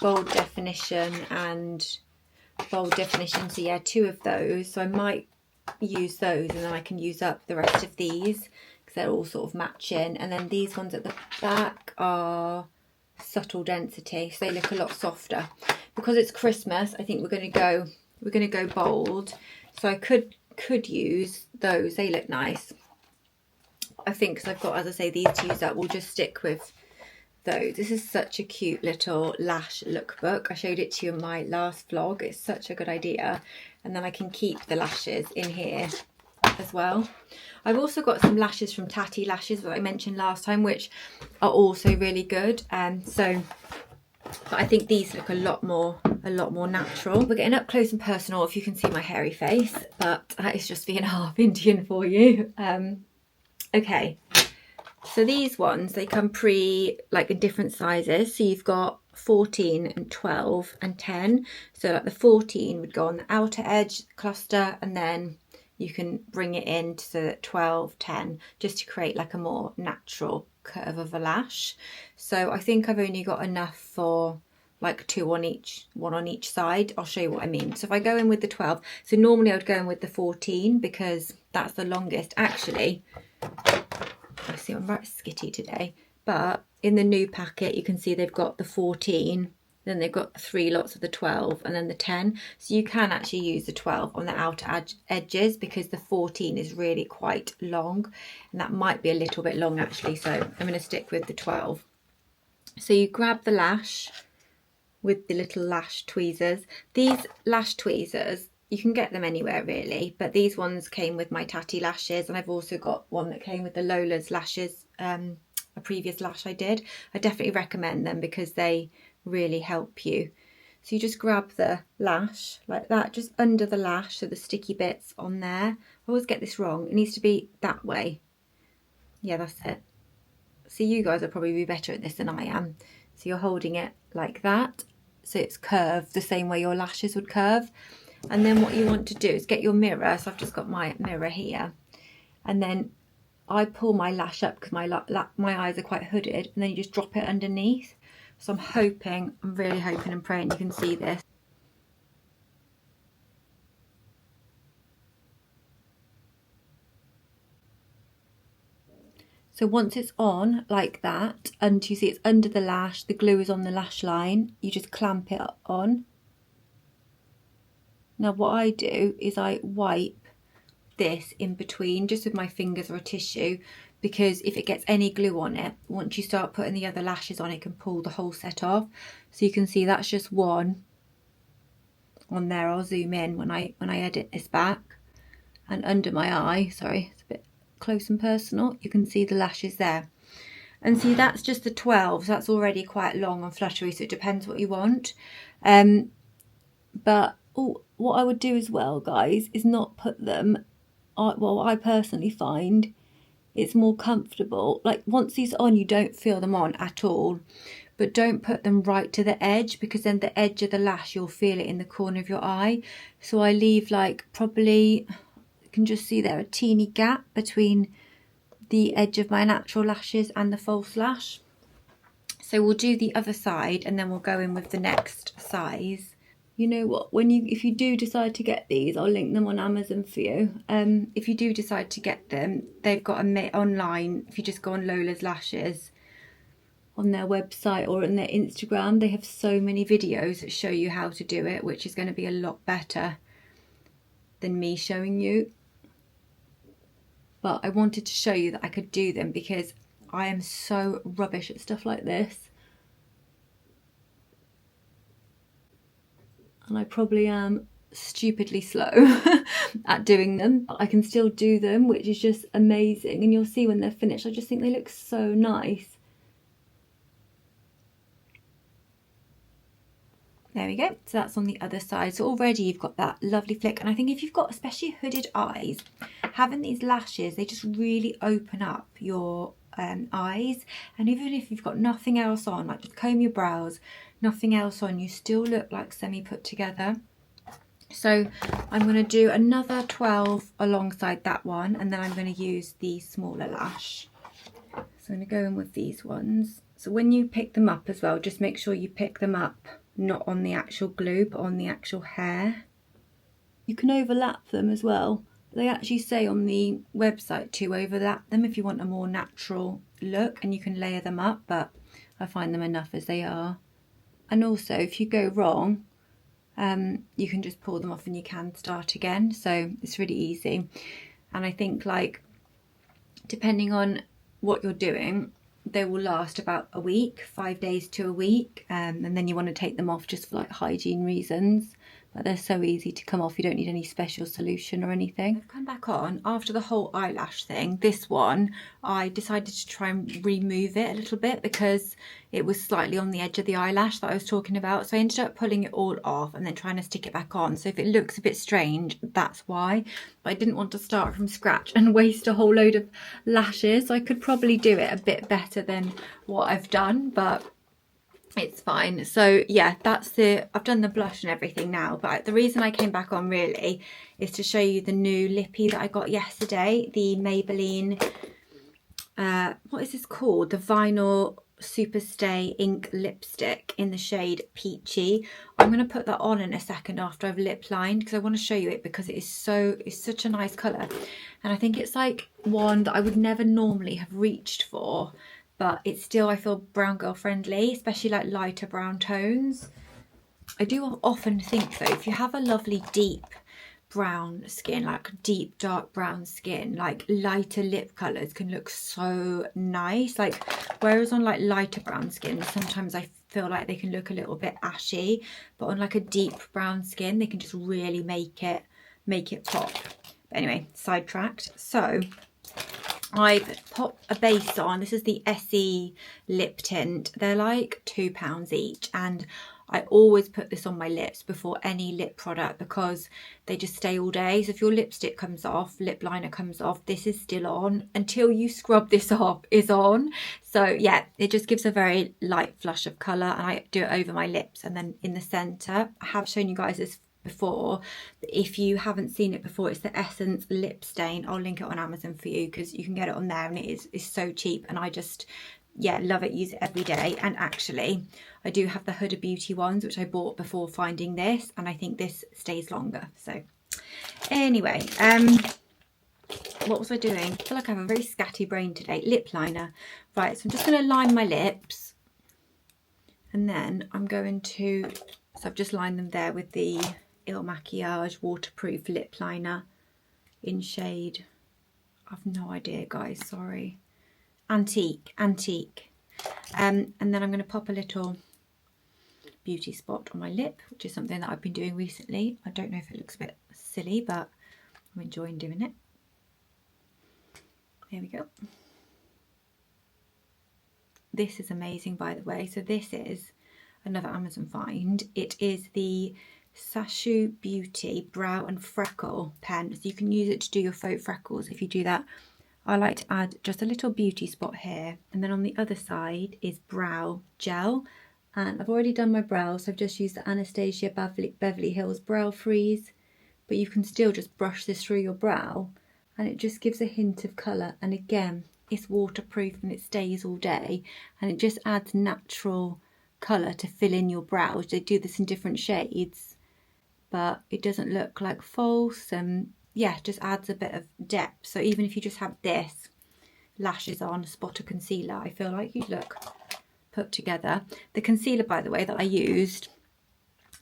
Bold Definition and Bold Definition. So yeah, two of those. So I might use those, and then I can use up the rest of these because they're all sort of matching. And then these ones at the back are Subtle Density, so they look a lot softer. Because it's Christmas, I think we're going to go bold. So I could use those. They look nice. I think because I've got, as I say, these to use up, we'll just stick with those. This is such a cute little lash lookbook. I showed it to you in my last vlog. It's such a good idea. And then I can keep the lashes in here as well. I've also got some lashes from Tatty Lashes that I mentioned last time, which are also really good. But I think these look a lot more natural. We're getting up close and personal, if you can see my hairy face, but that is just being half Indian for you. Okay, so these ones, they come like in different sizes. So you've got 14 and 12 and 10. So like the 14 would go on the outer edge cluster, and then you can bring it in to the 12, 10, just to create like a more natural curve of a lash. So I think I've only got enough for like one on each side. I'll show you what I mean. So if I go in with the 12, so normally I would go in with the 14 because that's the longest. Actually, I see I'm right skitty today, but in the new packet you can see they've got the 14 Then they've got 3 lots of the 12 and then the 10. So you can actually use the 12 on the outer edges because the 14 is really quite long. And that might be a little bit long actually. So I'm going to stick with the 12. So you grab the lash with the little lash tweezers. These lash tweezers, you can get them anywhere really. But these ones came with my Tatty lashes. And I've also got one that came with the Lola's lashes, a previous lash I did. I definitely recommend them because they really help you. So you just grab the lash like that, just under the lash, so the sticky bits on there. I always get this wrong. It needs to be that way. Yeah, that's it. So you guys will probably be better at this than I am. So you're holding it like that, so it's curved the same way your lashes would curve. And then what you want to do is get your mirror. So I've just got my mirror here, and then I pull my lash up because my eyes are quite hooded, and then you just drop it underneath. So I'm really hoping and praying you can see this. So once it's on like that, and you see it's under the lash, the glue is on the lash line, you just clamp it on. Now what I do is I wipe this in between just with my fingers or a tissue, because if it gets any glue on it, once you start putting the other lashes on, it can pull the whole set off. So you can see that's just one on there. I'll zoom in when I edit this back, and under my eye, sorry, it's a bit close and personal, you can see the lashes there. And see, that's just the 12, so that's already quite long and fluttery, so it depends what you want. But what I would do as well, guys, is not put them, well, I personally find it's more comfortable. Like once these on, you don't feel them on at all, but don't put them right to the edge, because then the edge of the lash, you'll feel it in the corner of your eye. So I leave like probably, you can just see there a teeny gap between the edge of my natural lashes and the false lash. So we'll do the other side and then we'll go in with the next size. You know what, if you do decide to get these, I'll link them on Amazon for you. If you do decide to get them, they've got online, if you just go on Lola's Lashes on their website or on their Instagram, they have so many videos that show you how to do it, which is going to be a lot better than me showing you. But I wanted to show you that I could do them because I am so rubbish at stuff like this. And I probably am stupidly slow at doing them, but I can still do them, which is just amazing. And you'll see when they're finished, I just think they look so nice. There we go. So that's on the other side. So already you've got that lovely flick. And I think if you've got especially hooded eyes, having these lashes, they just really open up your eyes. And even if you've got nothing else on, like just comb your brows, nothing else on, you still look like semi put together. So I'm going to do another 12 alongside that one, and then I'm going to use the smaller lash. So I'm going to go in with these ones. So when you pick them up as well, just make sure you pick them up not on the actual glue but on the actual hair. You can overlap them as well. They actually say on the website to overlap them if you want a more natural look, and you can layer them up, but I find them enough as they are. And also if you go wrong, you can just pull them off and you can start again. So it's really easy. And I think, like, depending on what you're doing, they will last about a week, 5 days to a week, and then you want to take them off just for like hygiene reasons. But they're so easy to come off, you don't need any special solution or anything. I've come back on after the whole eyelash thing. This one, I decided to try and remove it a little bit because it was slightly on the edge of the eyelash that I was talking about. So I ended up pulling it all off and then trying to stick it back on. So if it looks a bit strange, that's why. But I didn't want to start from scratch and waste a whole load of lashes. So I could probably do it a bit better than what I've done, but it's fine. So yeah, I've done the blush and everything now, but the reason I came back on really is to show you the new lippy that I got yesterday, the Maybelline, what is this called? The Vinyl Superstay Ink Lipstick in the shade Peachy. I'm going to put that on in a second after I've lip lined, because I want to show you it because it's such a nice colour. And I think it's like one that I would never normally have reached for, but it's still, I feel, brown girl friendly, especially like lighter brown tones. I do often think though, if you have a lovely deep brown skin, like deep dark brown skin, like lighter lip colours can look so nice. Like whereas on like lighter brown skin, sometimes I feel like they can look a little bit ashy, but on like a deep brown skin, they can just really make it pop. But anyway, sidetracked. So I've popped a base on. This is the SE lip tint. They're like £2 each, and I always put this on my lips before any lip product because they just stay all day. So if your lipstick comes off, lip liner comes off, this is still on until you scrub this off, is on. So yeah, it just gives a very light flush of colour, and I do it over my lips and then in the centre. I have shown you guys this before. If you haven't seen it before, it's the Essence lip stain. I'll link it on Amazon for you because you can get it on there, and it's so cheap, and I just, yeah, love it, use it every day. And actually I do have the Huda Beauty ones, which I bought before finding this, and I think this stays longer. So anyway, what was I doing? I feel like I have a very scatty brain today. Lip liner. Right, so I'm just going to line my lips, and then I'm going to, so I've just lined them there with the Il Makiage waterproof lip liner in shade, I've no idea guys, sorry, antique. And then I'm going to pop a little beauty spot on my lip, which is something that I've been doing recently. I don't know if it looks a bit silly, but I'm enjoying doing it. There we go. This is amazing, by the way. So this is another Amazon find. It is the Sashu Beauty Brow and Freckle pen. So you can use it to do your faux freckles if you do that. I like to add just a little beauty spot here, and then on the other side is brow gel. And I've already done my brows, so I've just used the Anastasia Beverly Hills Brow Freeze, but you can still just brush this through your brow and it just gives a hint of colour. And again, it's waterproof and it stays all day, and it just adds natural colour to fill in your brows. They do this in different shades, but it doesn't look like false, and yeah, just adds a bit of depth. So even if you just have this, lashes on, a spot of concealer, I feel like you'd look put together. The concealer, by the way, that I used,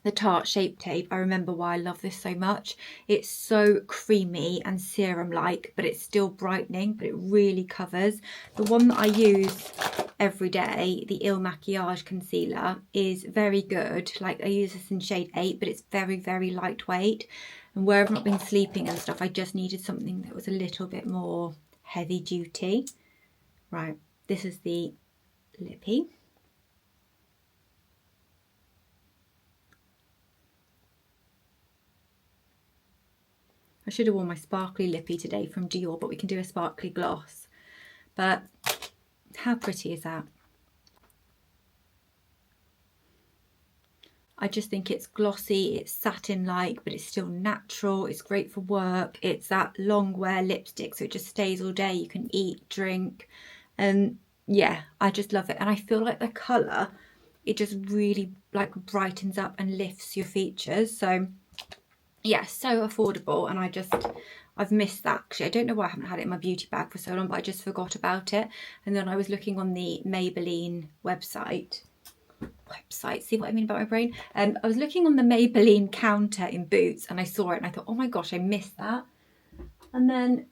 the Tarte Shape Tape, I remember why I love this so much. It's so creamy and serum-like, but it's still brightening, but it really covers. The one that I use every day, the Il Makiage concealer, is very good. Like, I use this in shade 8, but it's very, very lightweight. And where I've not been sleeping and stuff, I just needed something that was a little bit more heavy duty. Right, this is the lippy. I should have worn my sparkly lippy today from Dior, but we can do a sparkly gloss. But how pretty is that? I just think it's glossy, it's satin-like, but it's still natural. It's great for work. It's that long wear lipstick, so it just stays all day. You can eat, drink, and yeah, I just love it. And I feel like the colour, it just really like brightens up and lifts your features. So yeah, so affordable, and I've missed that actually. I don't know why I haven't had it in my beauty bag for so long, but I just forgot about it. And then I was looking on the Maybelline website, see what I mean about my brain? I was looking on the Maybelline counter in Boots, and I saw it and I thought, oh my gosh, I missed that. And then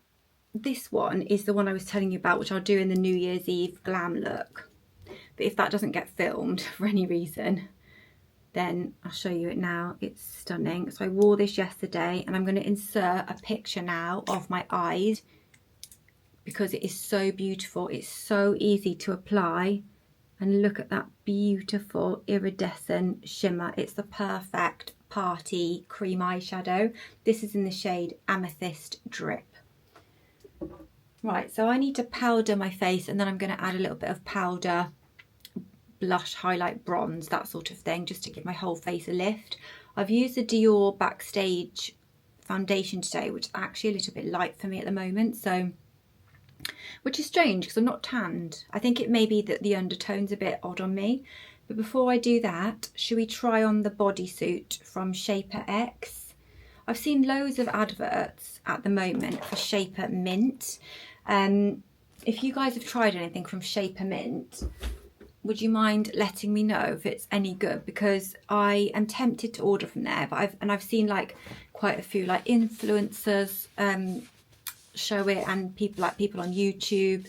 this one is the one I was telling you about, which I'll do in the New Year's Eve glam look. But if that doesn't get filmed for any reason, then I'll show you it now. It's stunning. So I wore this yesterday, and I'm going to insert a picture now of my eyes because it is so beautiful. It's so easy to apply, and look at that beautiful iridescent shimmer. It's the perfect party cream eyeshadow. This is in the shade Amethyst Drip. Right, so I need to powder my face, and then I'm going to add a little bit of powder, blush, highlight, bronze, that sort of thing, just to give my whole face a lift. I've used the Dior Backstage foundation today, which is actually a little bit light for me at the moment, so, which is strange because I'm not tanned. I think it may be that the undertone's a bit odd on me. But before I do that, should we try on the bodysuit from Shaper X? I've seen loads of adverts at the moment for Shaper Mint. if you guys have tried anything from Shaper Mint, would you mind letting me know if it's any good? Because I am tempted to order from there, but I've seen like quite a few like influencers show it, and people on YouTube,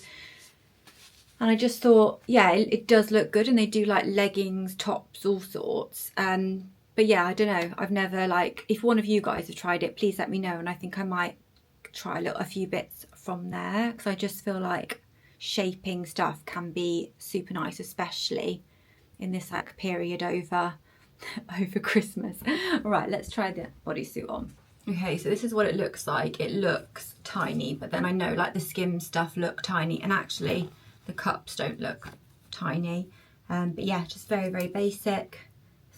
and I just thought, yeah, it does look good, and they do like leggings, tops, all sorts. But yeah, I don't know, I've never, like, if one of you guys have tried it, please let me know, and I think I might try a few bits from there, because I just feel like shaping stuff can be super nice, especially in this like period over Christmas. Right, let's try the bodysuit on. Okay, so this is what it looks like. It looks tiny, but then I know like the skim stuff look tiny, and actually the cups don't look tiny. But yeah, just very, very basic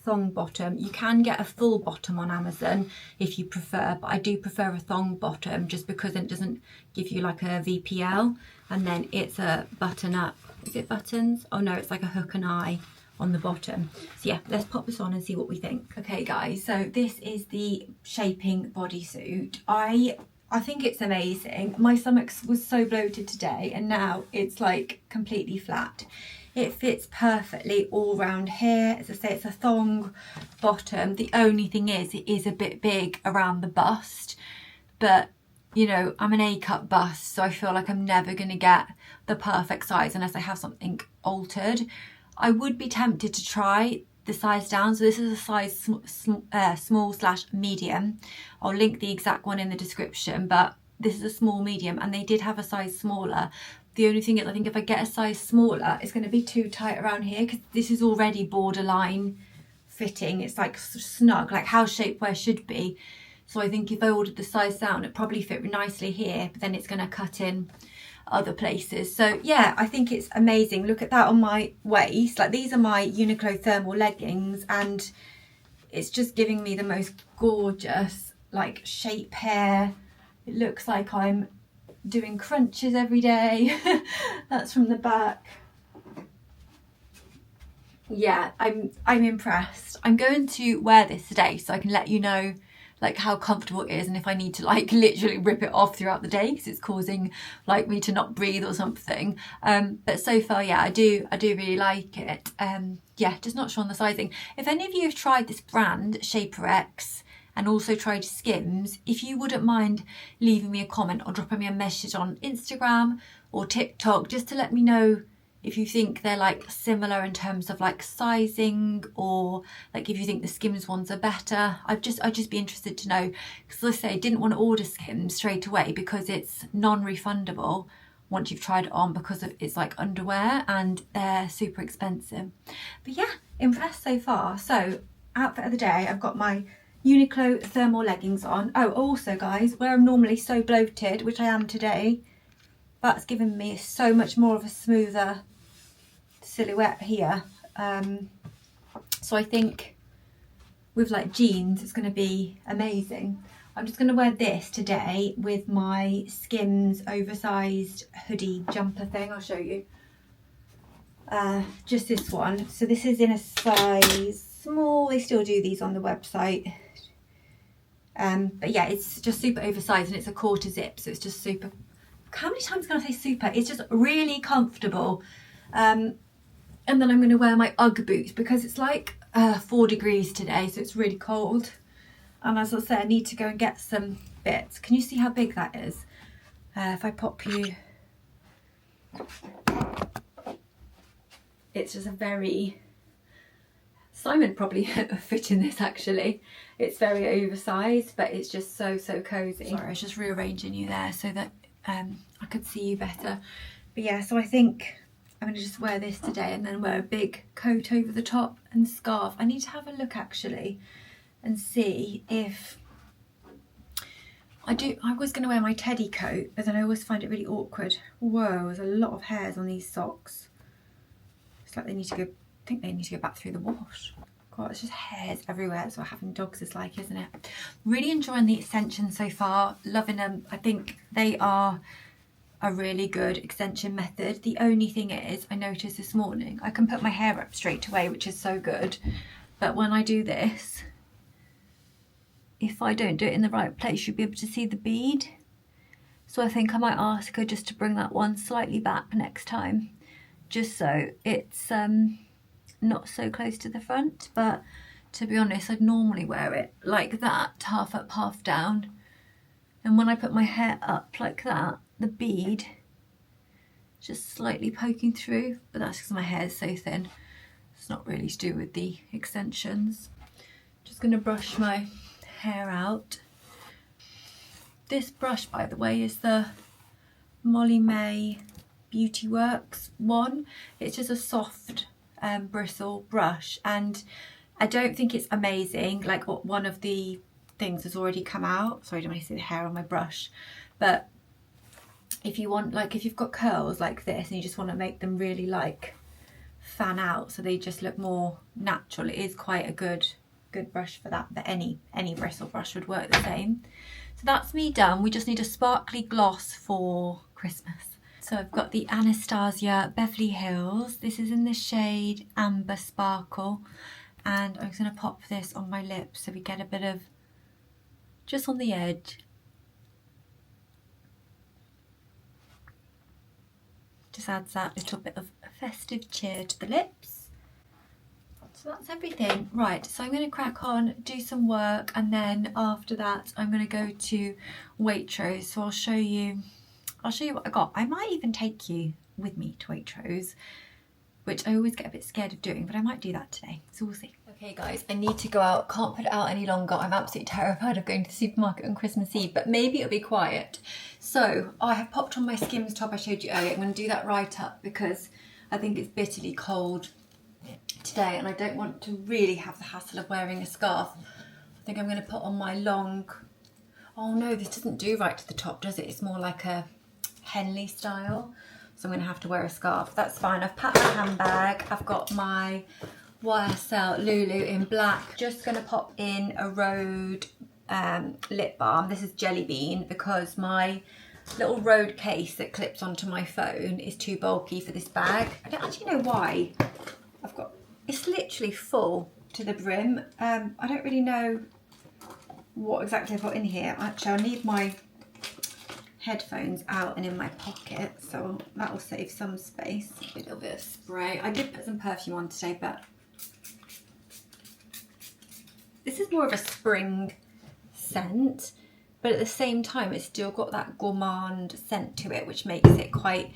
thong bottom. You can get a full bottom on Amazon if you prefer, but I do prefer a thong bottom just because it doesn't give you like a VPL, and then it's a button up. Is it buttons? Oh no, it's like a hook and eye on the bottom. So yeah, let's pop this on and see what we think. Okay guys, so this is the shaping bodysuit. I think it's amazing. My stomach was so bloated today, and now it's like completely flat. It fits perfectly all round here. As I say, it's a thong bottom. The only thing is, it is a bit big around the bust, but you know, I'm an A-cut bust, so I feel like I'm never going to get the perfect size unless I have something altered. I would be tempted to try the size down. So this is a size small/medium. I'll link the exact one in the description, but this is a small medium, and they did have a size smaller. The only thing is, I think if I get a size smaller, it's going to be too tight around here, because this is already borderline fitting. It's like snug, like how shapewear should be. So I think if I ordered the size down, it'd probably fit nicely here, but then it's going to cut in other places. So yeah, I think it's amazing. Look at that on my waist. Like, these are my Uniqlo thermal leggings, and it's just giving me the most gorgeous like shape hair. It looks like I'm doing crunches every day. That's from the back. Yeah, I'm impressed. I'm going to wear this today so I can let you know like how comfortable it is, and if I need to like literally rip it off throughout the day because it's causing like me to not breathe or something. But so far, yeah, I do really like it. Yeah, just not sure on the sizing. If any of you have tried this brand, Shaper X, and also tried Skims, if you wouldn't mind leaving me a comment or dropping me a message on Instagram or TikTok just to let me know if you think they're like similar in terms of like sizing, or like if you think the Skims ones are better. I'd just be interested to know, because let's say I didn't want to order Skims straight away because it's non-refundable once you've tried it on, because of it's like underwear and they're super expensive. But yeah, impressed so far. So outfit of the day, I've got my Uniqlo thermal leggings on. Oh, also guys, where I'm normally so bloated, which I am today, that's given me so much more of a smoother silhouette here. So I think with like jeans, it's going to be amazing. I'm just going to wear this today with my Skims oversized hoodie jumper thing. I'll show you. Just this one. So this is in a size small. They still do these on the website. But yeah, it's just super oversized, and it's a quarter zip, so it's just super. How many times can I say super? It's just really comfortable. And then I'm going to wear my Ugg boots because it's like 4 degrees today, so it's really cold. And as I said, I need to go and get some bits. Can you see how big that is? If I pop you, it's just a very, Simon probably fit in this actually. It's very oversized, but it's just so cozy. Sorry, I was just rearranging you there so that I could see you better. But yeah, so I think I'm going to just wear this today and then wear a big coat over the top and scarf. I need to have a look actually and see if I was going to wear my teddy coat, but then I always find it really awkward. Whoa, there's a lot of hairs on these socks. It's like they need to go, I think they need to go back through the wash. God, it's just hairs everywhere. That's what having dogs is like, isn't it? Really enjoying the extensions so far. Loving them. I think they are a really good extension method. The only thing is, I noticed this morning, I can put my hair up straight away, which is so good. But when I do this, if I don't do it in the right place, you'll be able to see the bead. So I think I might ask her just to bring that one slightly back next time, just so it's not so close to the front. But to be honest, I'd normally wear it like that, half up, half down. And when I put my hair up like that, the bead is just slightly poking through, but that's because my hair is so thin. It's not really to do with the extensions. Just gonna brush my hair out. This brush, by the way, is the Molly May Beauty Works one. It's just a soft bristle brush, and I don't think it's amazing. Like, one of the things has already come out. Sorry, don't I see the hair on my brush? But if you want, like, if you've got curls like this and you just want to make them really like fan out so they just look more natural, it is quite a good brush for that. But any bristle brush would work the same. So that's me done. We just need a sparkly gloss for Christmas. So I've got the Anastasia Beverly Hills. This is in the shade Amber Sparkle, and I'm just going to pop this on my lips so we get a bit of just on the edge. Just adds that little bit of festive cheer to the lips. So that's everything. Right, so I'm going to crack on, do some work, and then after that I'm going to go to Waitrose. So I'll show you what I got. I might even take you with me to Waitrose, which I always get a bit scared of doing, but I might do that today, so we'll see. Okay guys, I need to go out. Can't put it out any longer. I'm absolutely terrified of going to the supermarket on Christmas Eve, but maybe it'll be quiet. So I have popped on my Skims top I showed you earlier. I'm going to do that right up because I think it's bitterly cold today and I don't want to really have the hassle of wearing a scarf. I think I'm going to put on my long... Oh no, this doesn't do right to the top, does it? It's more like a Henley style. So I'm going to have to wear a scarf. That's fine. I've packed my handbag. I've got my YSL Lulu in black. Just going to pop in a Rhode lip balm. This is Jelly Bean because my little Rhode case that clips onto my phone is too bulky for this bag. I don't actually know why. It's literally full to the brim. I don't really know what exactly I've got in here. Actually, I'll need my headphones out and in my pocket, so that will save some space. A little bit of spray. I did put some perfume on today, but this is more of a spring scent, but at the same time it's still got that gourmand scent to it, which makes it quite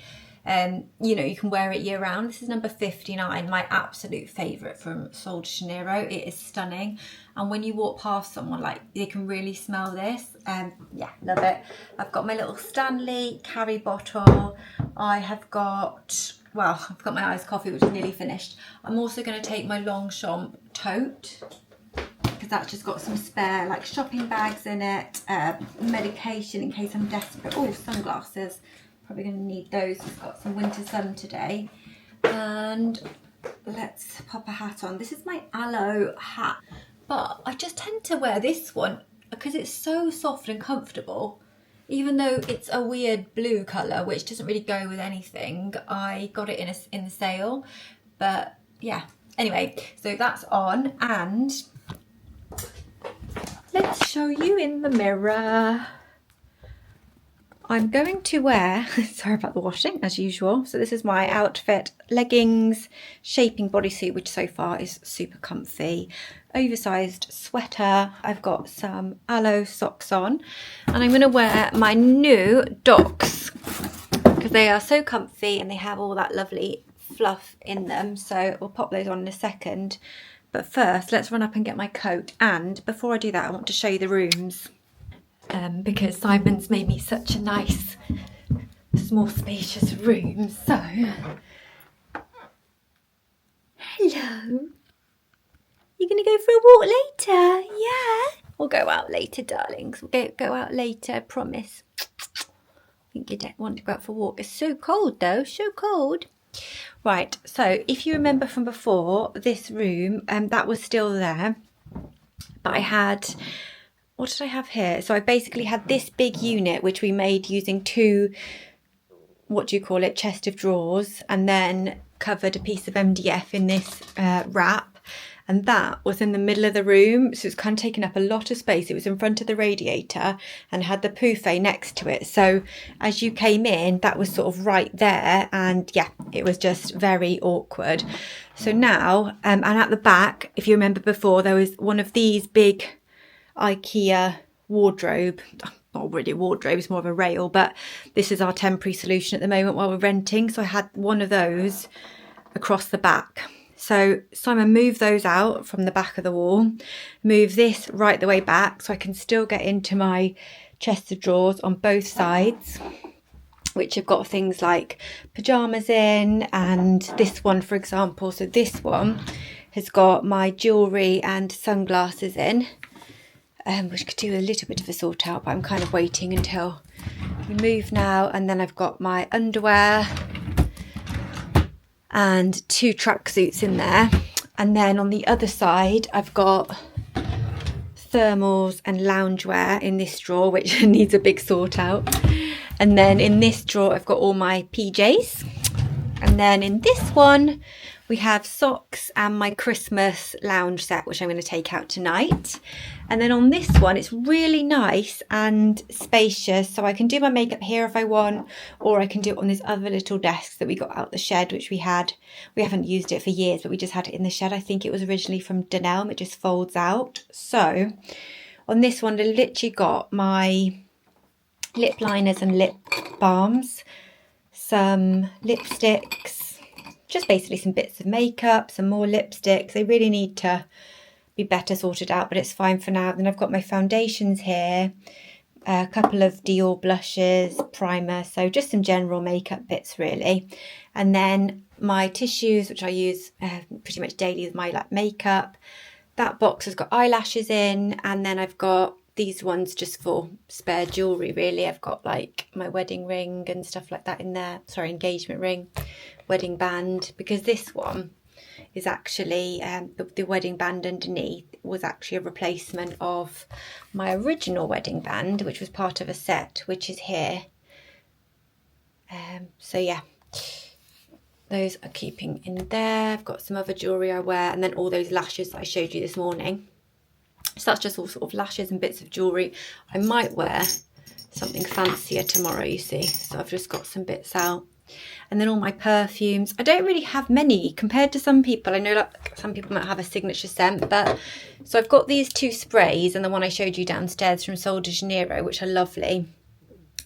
you know, you can wear it year round. This is number 59, my absolute favourite from Sol de Janeiro. It is stunning, and when you walk past someone, like, they can really smell this. Yeah, love it. I've got my little Stanley carry bottle. I have got, well, I've got my iced coffee, which is nearly finished. I'm also going to take my Longchamp tote because that's just got some spare, like, shopping bags in it, medication in case I'm desperate. Oh, sunglasses. Probably going to need those. It's got some winter sun today. And let's pop a hat on. This is my aloe hat, but I just tend to wear this one because it's so soft and comfortable. Even though it's a weird blue colour, which doesn't really go with anything. I got it in the sale, but yeah. Anyway, so that's on, and let's show you in the mirror. I'm going to wear, sorry about the washing as usual. So this is my outfit: leggings, shaping bodysuit, which so far is super comfy, oversized sweater. I've got some aloe socks on, and I'm going to wear my new Docs because they are so comfy and they have all that lovely fluff in them. So we'll pop those on in a second. But first, let's run up and get my coat. And before I do that, I want to show you the rooms. Because Simon's made me such a nice, small, spacious room. So, hello. You're going to go for a walk later? Yeah. We'll go out later, darlings. We'll go out later, I promise. I think you don't want to go out for a walk. It's so cold, though. So cold. Right. So, if you remember from before, this room, that was still there. But I had... What did I have here? So I basically had this big unit, which we made using two, what do you call it, chest of drawers, and then covered a piece of MDF in this wrap. and that was in the middle of the room, so it's kind of taking up a lot of space. It was in front of the radiator and had the buffet next to it, so as you came in that was sort of right there, and yeah, it was just very awkward. So now and at the back, if you remember before, there was one of these big IKEA wardrobe, not really a wardrobe, it's more of a rail, but this is our temporary solution at the moment while we're renting. So I had one of those across the back. So Simon moved those out from the back of the wall, move this right the way back so I can still get into my chest of drawers on both sides, which have got things like pyjamas in, and this one, for example. So this one has got my jewellery and sunglasses in, which could do a little bit of a sort out, but I'm kind of waiting until we move now. And then I've got my underwear and 2 tracksuits in there. And then on the other side, I've got thermals and loungewear in this drawer, which needs a big sort out. And then in this drawer, I've got all my PJs. And then in this one, we have socks and my Christmas lounge set, which I'm going to take out tonight. And then on this one, it's really nice and spacious. So I can do my makeup here if I want, or I can do it on this other little desk that we got out the shed, which we had. We haven't used it for years, but we just had it in the shed. I think it was originally from Denim. It just folds out. So on this one, I literally got my lip liners and lip balms, some lipsticks, just basically some bits of makeup, some more lipsticks. They really need to be better sorted out, but it's fine for now. Then I've got my foundations here, a couple of Dior blushes, primer, so just some general makeup bits really. And then my tissues, which I use pretty much daily with my makeup. That box has got eyelashes in, and then I've got these ones just for spare jewellery really. I've got like my wedding ring and stuff like that in there. Sorry, engagement ring, wedding band, because this one is actually, the wedding band underneath was actually a replacement of my original wedding band, which was part of a set, which is here. So yeah, those are keeping in there. I've got some other jewellery I wear, and then all those lashes that I showed you this morning. So that's just all sort of lashes and bits of jewellery. I might wear something fancier tomorrow, you see. So I've just got some bits out. And then all my perfumes. I don't really have many compared to some people. I know like some people might have a signature scent, but so I've got these 2 sprays and the one I showed you downstairs from Sol de Janeiro, which are lovely.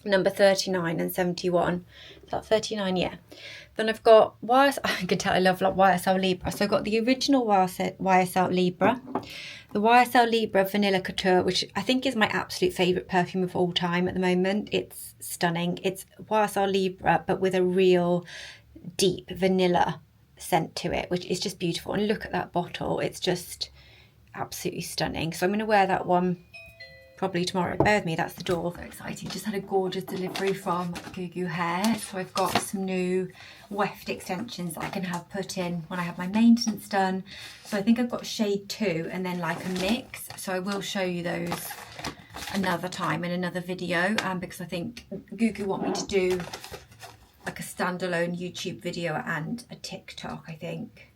Number 39 and 71. Is that 39? Yeah. Then I've got I can tell I love like YSL Libra. So I've got the original YSL Libra, the YSL Libra Vanilla Couture, which I think is my absolute favourite perfume of all time at the moment. It's stunning. It's YSL Libra, but with a real deep vanilla scent to it, which is just beautiful. And look at that bottle. It's just absolutely stunning. So I'm going to wear that one probably tomorrow. Bear with me, that's the door. So exciting. Just had a gorgeous delivery from Gugu Hair. So I've got some new weft extensions that I can have put in when I have my maintenance done. So I think I've got shade 2 and then like a mix. So I will show you those another time in another video, because I think Gugu want me to do like a standalone YouTube video and a TikTok, I think.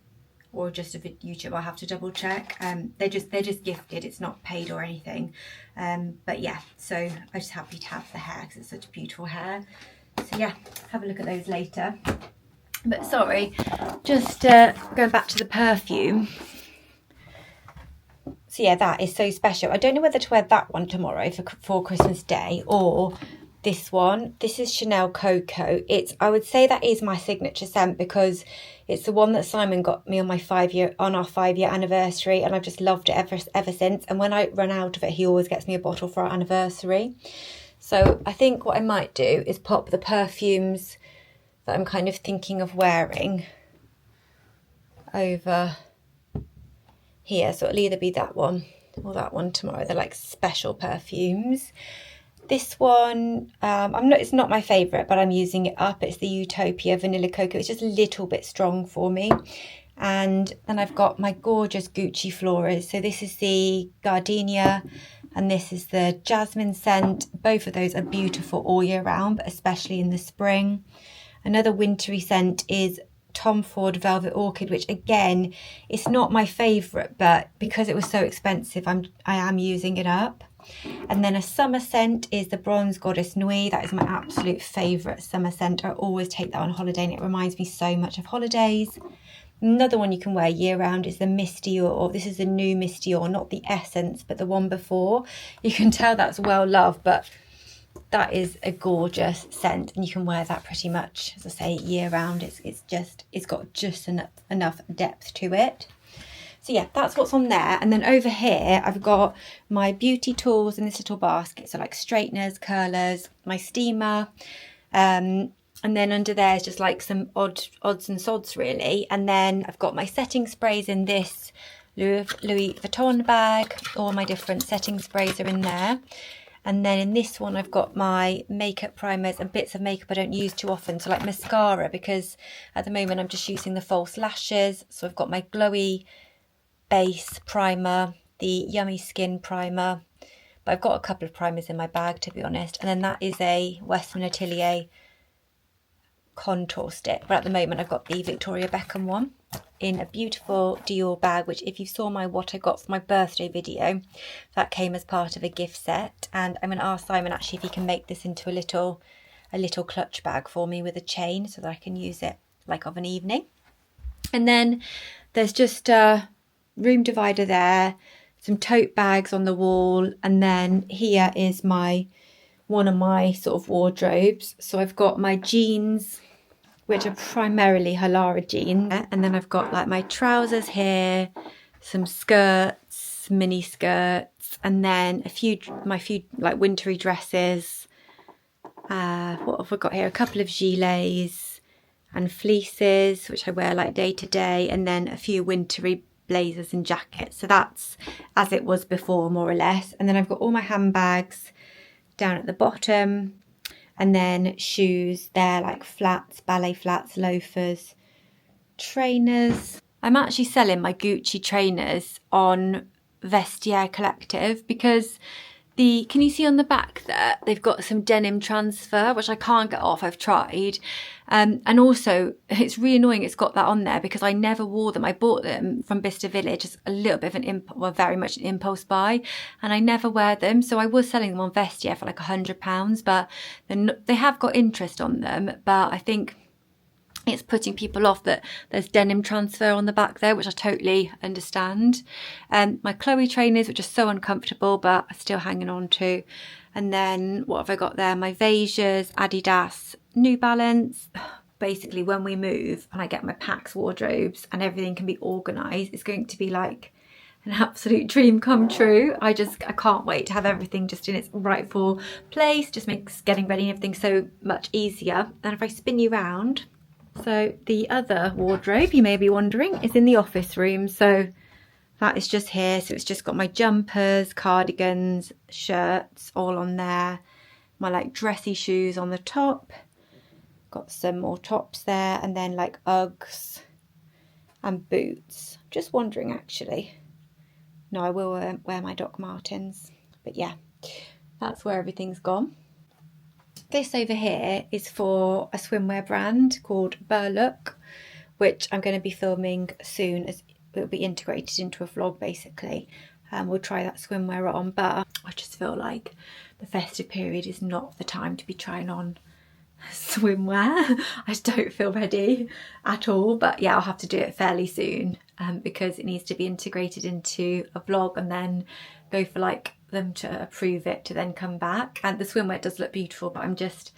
Or just a YouTube. I'll have to double check. They're just gifted. It's not paid or anything. But yeah, so I'm just happy to have the hair because it's such beautiful hair. So yeah, have a look at those later. But sorry, just going back to the perfume. So yeah, that is so special. I don't know whether to wear that one tomorrow for Christmas Day or this one. This is Chanel Coco. I would say that is my signature scent because it's the one that Simon got me on our 5-year anniversary, and I've just loved it ever since. And when I run out of it, he always gets me a bottle for our anniversary. So I think what I might do is pop the perfumes that I'm kind of thinking of wearing over here. So it'll either be that one or that one tomorrow. They're like special perfumes. This one, it's not my favourite, but I'm using it up. It's the Utopia Vanilla Cocoa. It's just a little bit strong for me. And then I've got my gorgeous Gucci florals. So this is the Gardenia and this is the Jasmine scent. Both of those are beautiful all year round, but especially in the spring. Another wintry scent is Tom Ford Velvet Orchid, which again, it's not my favourite, but because it was so expensive, I am using it up. And then a summer scent is the Bronze Goddess Nuit. That is my absolute favourite summer scent. I always take that on holiday and it reminds me so much of holidays. Another one you can wear year round is the Misty Or. This is the new Misty Or, not the Essence, but the one before. You can tell that's well loved, but that is a gorgeous scent and you can wear that pretty much, as I say, year round. It's got just enough depth to it. So yeah, that's what's on there. And then over here, I've got my beauty tools in this little basket. So like straighteners, curlers, my steamer, and then under there is just like some odds and sods really. And then I've got my setting sprays in this Louis Vuitton bag. All my different setting sprays are in there. And then in this one, I've got my makeup primers and bits of makeup I don't use too often. So like mascara, because at the moment I'm just using the false lashes. So I've got my glowy base primer, the Yummy Skin primer. But I've got a couple of primers in my bag, to be honest. And then that is a Western Atelier contour stick, but at the moment I've got the Victoria Beckham one in a beautiful Dior bag, which if you saw my what I got for my birthday video, that came as part of a gift set. And I'm going to ask Simon actually if he can make this into a little clutch bag for me with a chain so that I can use it like of an evening. And then there's just a room divider there, some tote bags on the wall, and then here is one of my sort of wardrobes. So I've got my jeans, which are primarily Halara jeans. And then I've got like my trousers here, some skirts, mini skirts, and then my few like wintry dresses. What have I got here? A couple of gilets and fleeces, which I wear like day to day, and then a few wintry blazers and jackets. So that's as it was before, more or less. And then I've got all my handbags down at the bottom. And then shoes, they're like flats, ballet flats, loafers, trainers. I'm actually selling my Gucci trainers on Vestiaire Collective because can you see on the back there, they've got some denim transfer, which I can't get off, I've tried. And also, it's really annoying it's got that on there because I never wore them. I bought them from Bicester Village, just a little bit of very much an impulse buy, and I never wear them. So I was selling them on Vestiaire for like £100, but they have got interest on them. But I think it's putting people off that there's denim transfer on the back there, which I totally understand. My Chloe trainers, which are so uncomfortable, but I'm still hanging on to. And then what have I got there? My Vejas, Adidas, New Balance. Basically, when we move and I get my Pax wardrobes and everything can be organised, it's going to be like an absolute dream come true. I can't wait to have everything just in its rightful place. Just makes getting ready and everything so much easier. And if I spin you round, so the other wardrobe, you may be wondering, is in the office room. So that is just here. So it's just got my jumpers, cardigans, shirts all on there. My like dressy shoes on the top. Got some more tops there, and then like Uggs and boots. Just wondering actually. No, I will wear my Doc Martens. But yeah, that's where everything's gone. This over here is for a swimwear brand called Burlook, which I'm going to be filming soon, as it will be integrated into a vlog basically. We'll try that swimwear on, but I just feel like the festive period is not the time to be trying on swimwear. I just don't feel ready at all, but yeah, I'll have to do it fairly soon because it needs to be integrated into a vlog and then go for like them to approve it to then come back. And the swimwear does look beautiful, but I just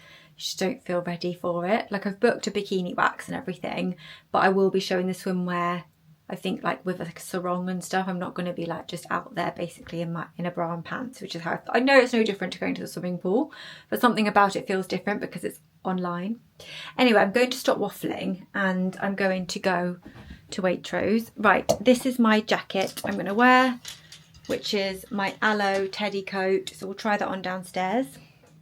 don't feel ready for it. Like I've booked a bikini wax and everything, but I will be showing the swimwear, I think, like with like a sarong and stuff. I'm not going to be like just out there basically in a bra and pants, which is how I know it's no different to going to the swimming pool, but something about it feels different because it's online. Anyway, I'm going to stop waffling and I'm going to go to Waitrose. Right, this is my jacket I'm going to wear, which is my Aloe teddy coat. So we'll try that on downstairs.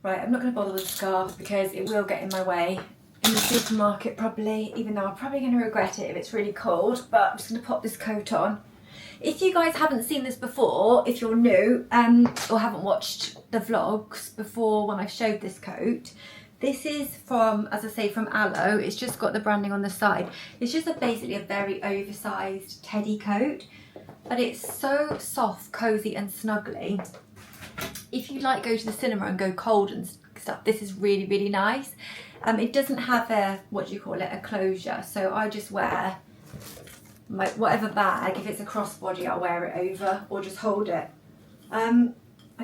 Right, I'm not going to bother with the scarf because it will get in my way in the supermarket probably, even though I'm probably going to regret it if it's really cold. But I'm just going to pop this coat on. If you guys haven't seen this before, if you're new or haven't watched the vlogs before when I showed this coat This is from, as I say, from Aloe. It's just got the branding on the side. It's just basically a very oversized teddy coat, but it's so soft, cozy and snuggly. If you like go to the cinema and go cold and stuff, this is really, really nice. It doesn't have a, what do you call it, a closure. So I just wear my whatever bag. If it's a crossbody, I'll wear it over or just hold it. I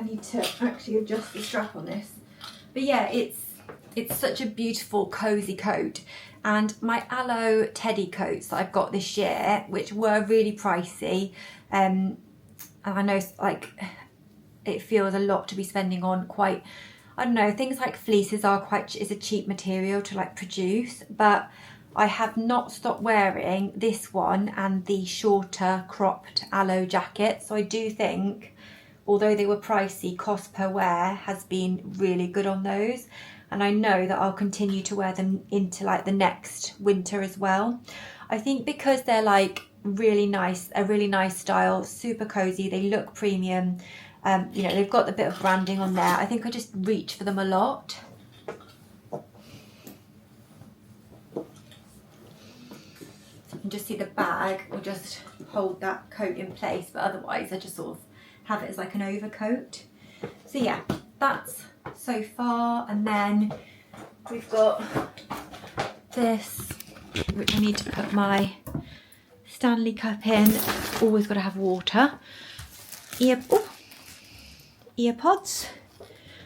need to actually adjust the strap on this. But yeah, it's such a beautiful, cozy coat. And my Aloe teddy coats that I've got this year, which were really pricey, and I know like it feels a lot to be spending on quite, I don't know, things like fleeces are quite, is a cheap material to like produce, but I have not stopped wearing this one and the shorter cropped Aloe jacket. So I do think, although they were pricey, cost per wear has been really good on those. And I know that I'll continue to wear them into like the next winter as well. I think because they're like really nice, a really nice style, super cozy, they look premium. You know, they've got the bit of branding on there. I think I just reach for them a lot. So you can just see the bag will just hold that coat in place, but otherwise I just sort of have it as like an overcoat. So yeah, that's so far. And then we've got this, which I need to put my Stanley cup in. Always got to have water. Earpods.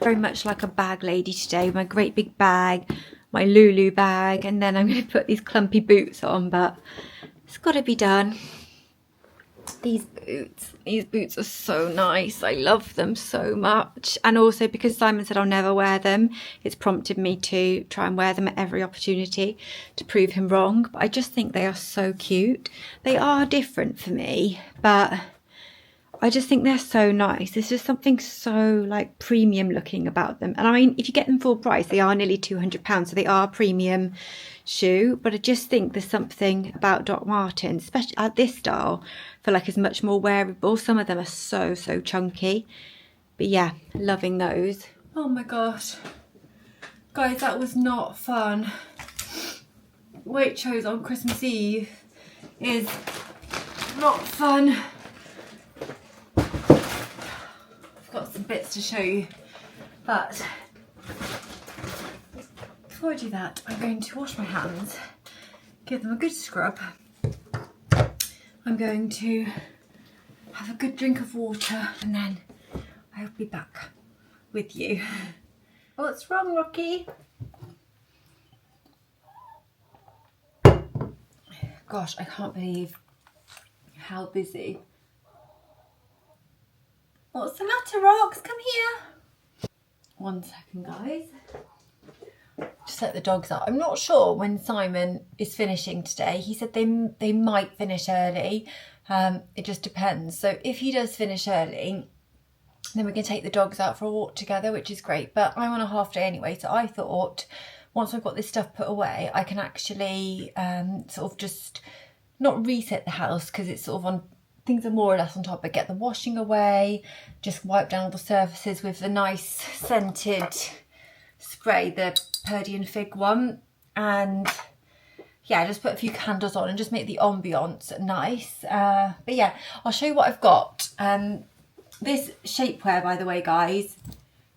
Very much like a bag lady today. My great big bag, my Lulu bag, and then I'm going to put these clumpy boots on, but it's got to be done. These boots are so nice. I love them so much. And also because Simon said I'll never wear them, it's prompted me to try and wear them at every opportunity to prove him wrong. But I just think they are so cute. They are different for me, but I just think they're so nice. There's just something so like premium looking about them. And I mean, if you get them full price, they are nearly £200, so they are premium shoe. But I just think there's something about Doc Martens, especially at this style, I feel like it's much more wearable. Some of them are so chunky. But yeah, loving those. Oh my gosh. Guys, that was not fun. Waitrose on Christmas Eve is not fun. Got some bits to show you, but before I do that, I'm going to wash my hands, give them a good scrub. I'm going to have a good drink of water, and then I'll be back with you. What's wrong, Rocky? Gosh, I can't believe how busy. What's the matter, Rox? Come here. 1 second, guys. Just let the dogs out. I'm not sure when Simon is finishing today. He said they might finish early. It just depends. So if he does finish early, then we can take the dogs out for a walk together, which is great. But I'm on a half day anyway, so I thought once I've got this stuff put away, I can actually sort of just not reset the house because it's sort of on. Things are more or less on top, but get the washing away, just wipe down all the surfaces with the nice scented spray, the Purdy and Fig one, and yeah, just put a few candles on and just make the ambiance nice. But yeah, I'll show you what I've got. This shapewear, by the way, guys,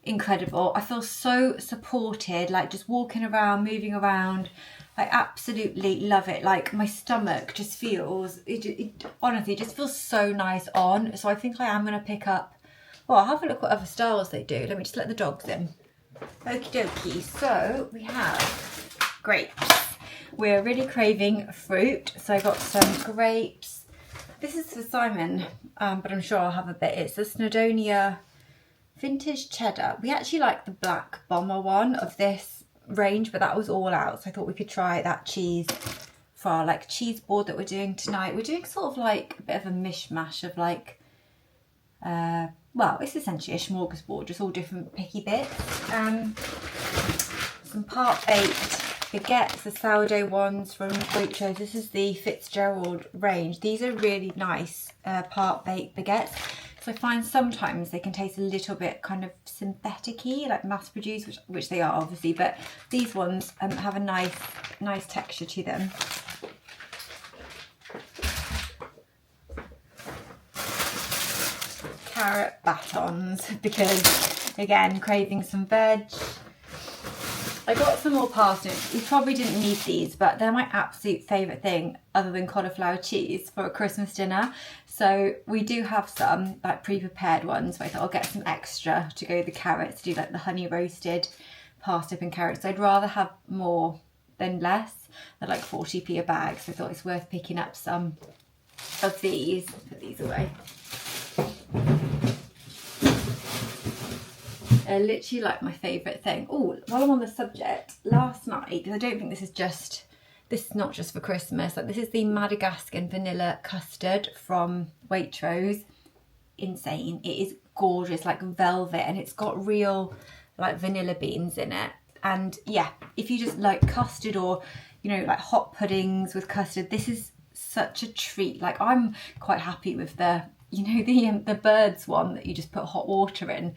incredible. I feel so supported, like just walking around, moving around. I absolutely love it. Like my stomach just feels, it honestly just feels so nice on. So I think I am going to pick up, well, I'll have a look what other styles they do. Let me just let the dogs in. Okie dokie. So we have grapes. We're really craving fruit. So I got some grapes. This is for Simon, but I'm sure I'll have a bit. It's the Snowdonia Vintage Cheddar. We actually like the black bomber one of this range, but that was all out, so I thought we could try that cheese for our like cheese board that we're doing tonight. We're doing sort of like a bit of a mishmash of like well, it's essentially a smorgasbord, just all different picky bits. Some part baked baguettes, the sourdough ones from Waitrose. This is the Fitzgerald range. These are really nice part baked baguettes. So I find sometimes they can taste a little bit kind of synthetic-y, like mass produced, which they are obviously, but these ones have a nice texture to them. Carrot batons, because again, craving some veg. I got some more parsnips. You probably didn't need these, but they're my absolute favourite thing other than cauliflower cheese for a Christmas dinner. So we do have some like pre-prepared ones, but I thought I'll get some extra to go with the carrots, to do like the honey roasted parsnip and carrots. So I'd rather have more than less. They're like 40p a bag, so I thought it's worth picking up some of these. Put these away. Literally like my favourite thing. Oh, while I'm on the subject, last night, because I don't think this is not just for Christmas, like this is the Madagascar vanilla custard from Waitrose. Insane. It is gorgeous, like velvet, and it's got real like vanilla beans in it. And yeah, if you just like custard, or you know, like hot puddings with custard, this is such a treat. Like I'm quite happy with the, you know, the Birds one that you just put hot water in.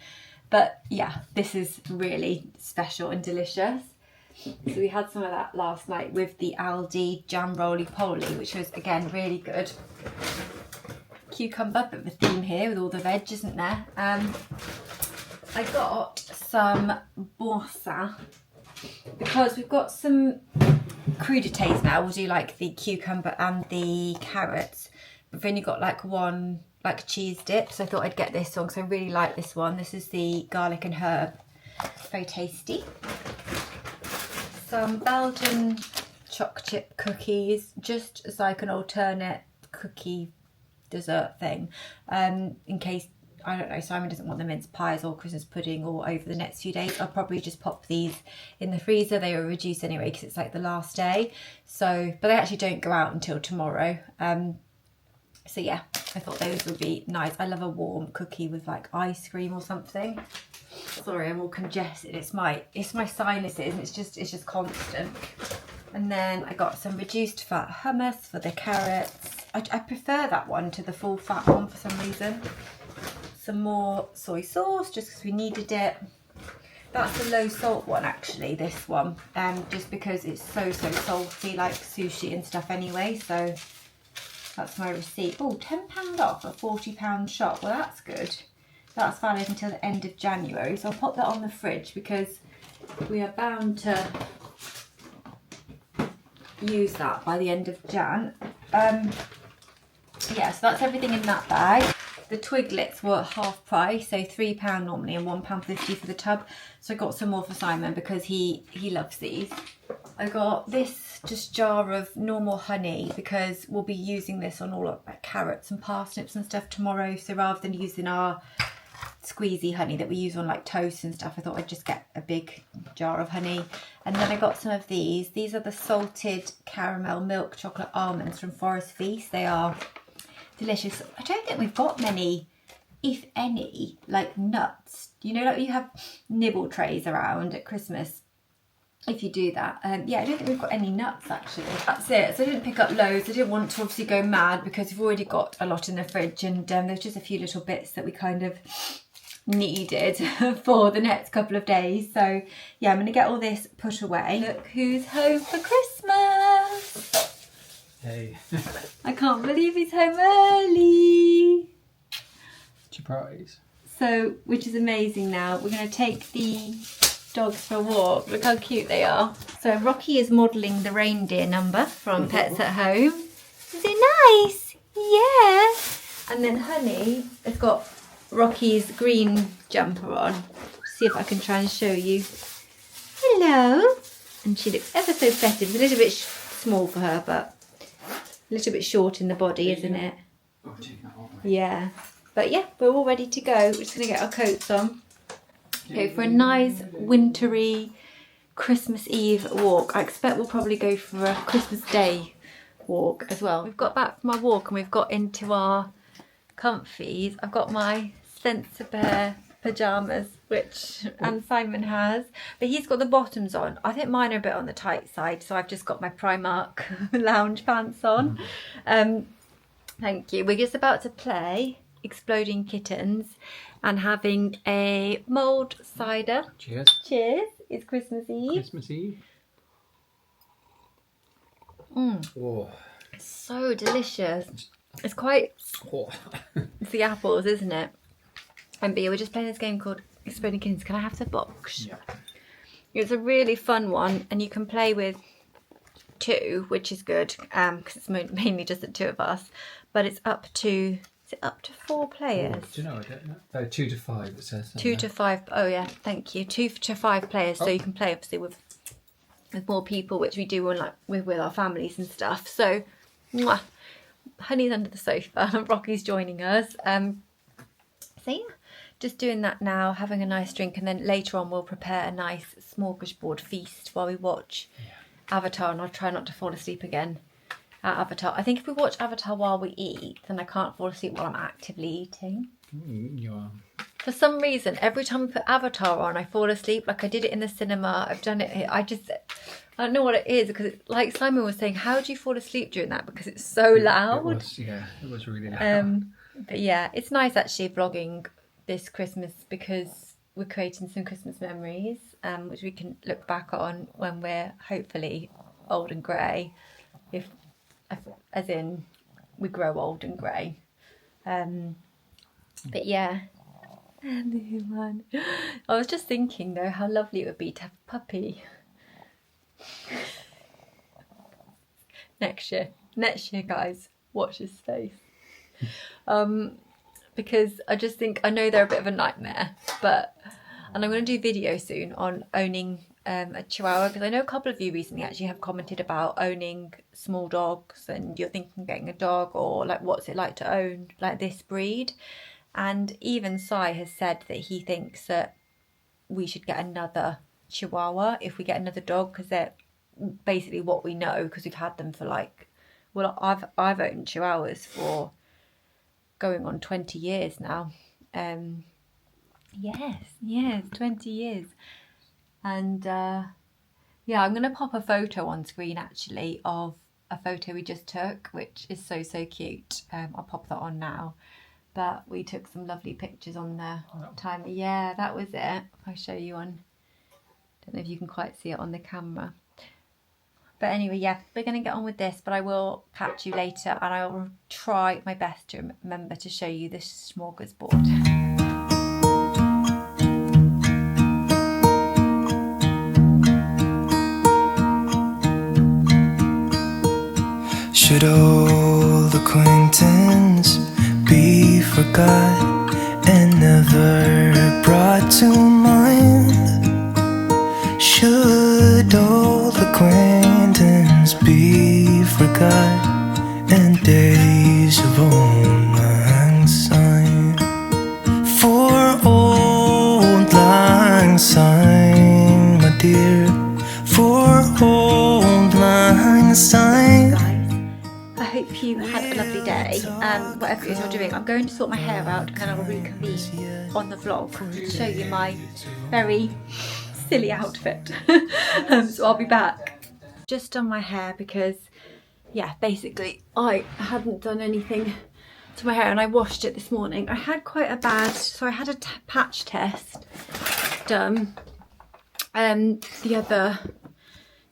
But yeah, this is really special and delicious. So we had some of that last night with the Aldi jam roly-poly, which was again really good. Cucumber, bit of a theme here with all the veg, isn't there? I got some boursin because we've got some crudités now. We'll do like the cucumber and the carrots. We've only got like one like cheese dip, so I thought I'd get this one because I really like this one. This is the garlic and herb, very tasty. Some Belgian choc chip cookies, just as like an alternate cookie dessert thing, in case, I don't know, Simon doesn't want the mince pies or Christmas pudding or over the next few days. I'll probably just pop these in the freezer. They were reduced anyway because it's like the last day, so, but they actually don't go out until tomorrow. So yeah, I thought those would be nice. I love a warm cookie with like ice cream or something. Sorry, I'm all congested. It's my sinuses, and it's just constant. And then I got some reduced fat hummus for the carrots. I prefer that one to the full fat one for some reason. Some more soy sauce just because we needed it. That's the low salt one actually, this one, just because it's so salty, like sushi and stuff anyway. So that's my receipt. Oh, £10 off a £40 shop. Well, that's good. That's valid until the end of January. So I'll pop that on the fridge because we are bound to use that by the end of Jan. Yeah, so that's everything in that bag. The twiglets were half price, so £3 normally and £1.50 for the tub. So I got some more for Simon because he loves these. I got this just jar of normal honey because we'll be using this on all of like carrots and parsnips and stuff tomorrow. So rather than using our squeezy honey that we use on like toast and stuff, I thought I'd just get a big jar of honey. And then I got some of these. These are the salted caramel milk chocolate almonds from Forest Feast. They are delicious. I don't think we've got many, if any, like nuts. You know, like you have nibble trays around at Christmas. If you do that, yeah, I don't think we've got any nuts actually. That's it. So I didn't pick up loads. I didn't want to obviously go mad because we've already got a lot in the fridge, and there's just a few little bits that we kind of needed for the next couple of days. So yeah, I'm going to get all this put away. Look who's home for Christmas. Hey. I can't believe he's home early. Surprise. So, which is amazing now. We're going to take the dogs for a walk. Look how cute they are. So Rocky is modelling the reindeer number from Pets at Home. Is it nice? Yeah. And then Honey has got Rocky's green jumper on. See if I can try and show you. Hello. And she looks ever so festive. It's a little bit small for her, but a little bit short in the body, isn't it? Oh, take that off. Yeah. But yeah, we're all ready to go. We're just going to get our coats on. Go for a nice wintry Christmas Eve walk. I expect we'll probably go for a Christmas Day walk as well. We've got back from our walk and we've got into our comfies. I've got my Sensibear pyjamas, which and Simon has, but he's got the bottoms on. I think mine are a bit on the tight side, so I've just got my Primark lounge pants on. Thank you. We're just about to play Exploding Kittens and having a mulled cider. Cheers. Cheers. It's Christmas Eve. Christmas Eve. Oh. It's so delicious. It's quite... Oh. It's the apples, isn't it? And but yeah, we're just playing this game called Exploding Kittens. Can I have the box? Yeah. It's a really fun one, and you can play with 2, which is good because it's mainly just the 2 of us. But it's up to... Is it up to 4 players? Oh, do you know? I don't know. 2 to 5 it says. 2 to 5. Oh yeah, thank you. 2 to 5 players, so you can play obviously with more people, which we do on like with our families and stuff. So, mwah, Honey's under the sofa, Rocky's joining us. So yeah, just doing that now, having a nice drink, and then later on we'll prepare a nice smorgasbord feast while we watch Avatar, and I'll try not to fall asleep again at Avatar. I think if we watch Avatar while we eat, then I can't fall asleep while I'm actively eating. You are. For some reason, every time we put Avatar on, I fall asleep. Like I did it in the cinema, I've done it here. I don't know what it is, because like Simon was saying, how do you fall asleep during that? Because it's so loud. It was really loud. But yeah, it's nice actually vlogging this Christmas because we're creating some Christmas memories, which we can look back on when we're hopefully old and grey, as in we grow old and grey. But yeah. I was just thinking though how lovely it would be to have a puppy next year guys, watch his face. Because I just think, I know they're a bit of a nightmare, and I'm going to do video soon on owning a Chihuahua, because I know a couple of you recently actually have commented about owning small dogs, and you're thinking of getting a dog, or like what's it like to own like this breed. And even Sai has said that he thinks that we should get another Chihuahua if we get another dog, because they're basically what we know, because we've had them for like, well, I've owned Chihuahuas for going on 20 years now. Yes, 20 years. And yeah, I'm going to pop a photo on screen actually of a photo we just took, which is so cute. I'll pop that on now. But we took some lovely pictures on the time. Yeah, that was it. I'll show you on, don't know if you can quite see it on the camera. But anyway, yeah, we're going to get on with this, but I will catch you later, and I will try my best to remember to show you this smorgasbord. Should old acquaintance be forgot and never brought to mind? Should old acquaintance be forgot and days of old lang syne? For old lang syne, my dear, for old lang syne. I hope you had a lovely day, whatever it is you're doing. I'm going to sort my hair out, and then I will reconvene on the vlog to show you my very silly outfit. So I'll be back. Just done my hair because, yeah, basically I hadn't done anything to my hair, and I washed it this morning. I had quite a bad, so I had a patch test done the other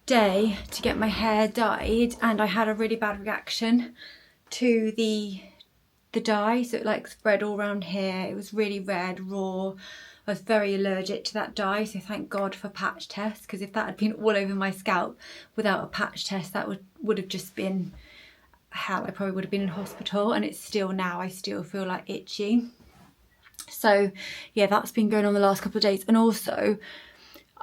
day to get my hair dyed, and I had a really bad reaction to the dye, so it like spread all around here. It was really red, raw. I was very allergic to that dye, so thank God for patch tests, because if that had been all over my scalp without a patch test, that would have just been hell. I probably would have been in hospital, and it's still now, I still feel like itchy. So yeah, that's been going on the last couple of days. And also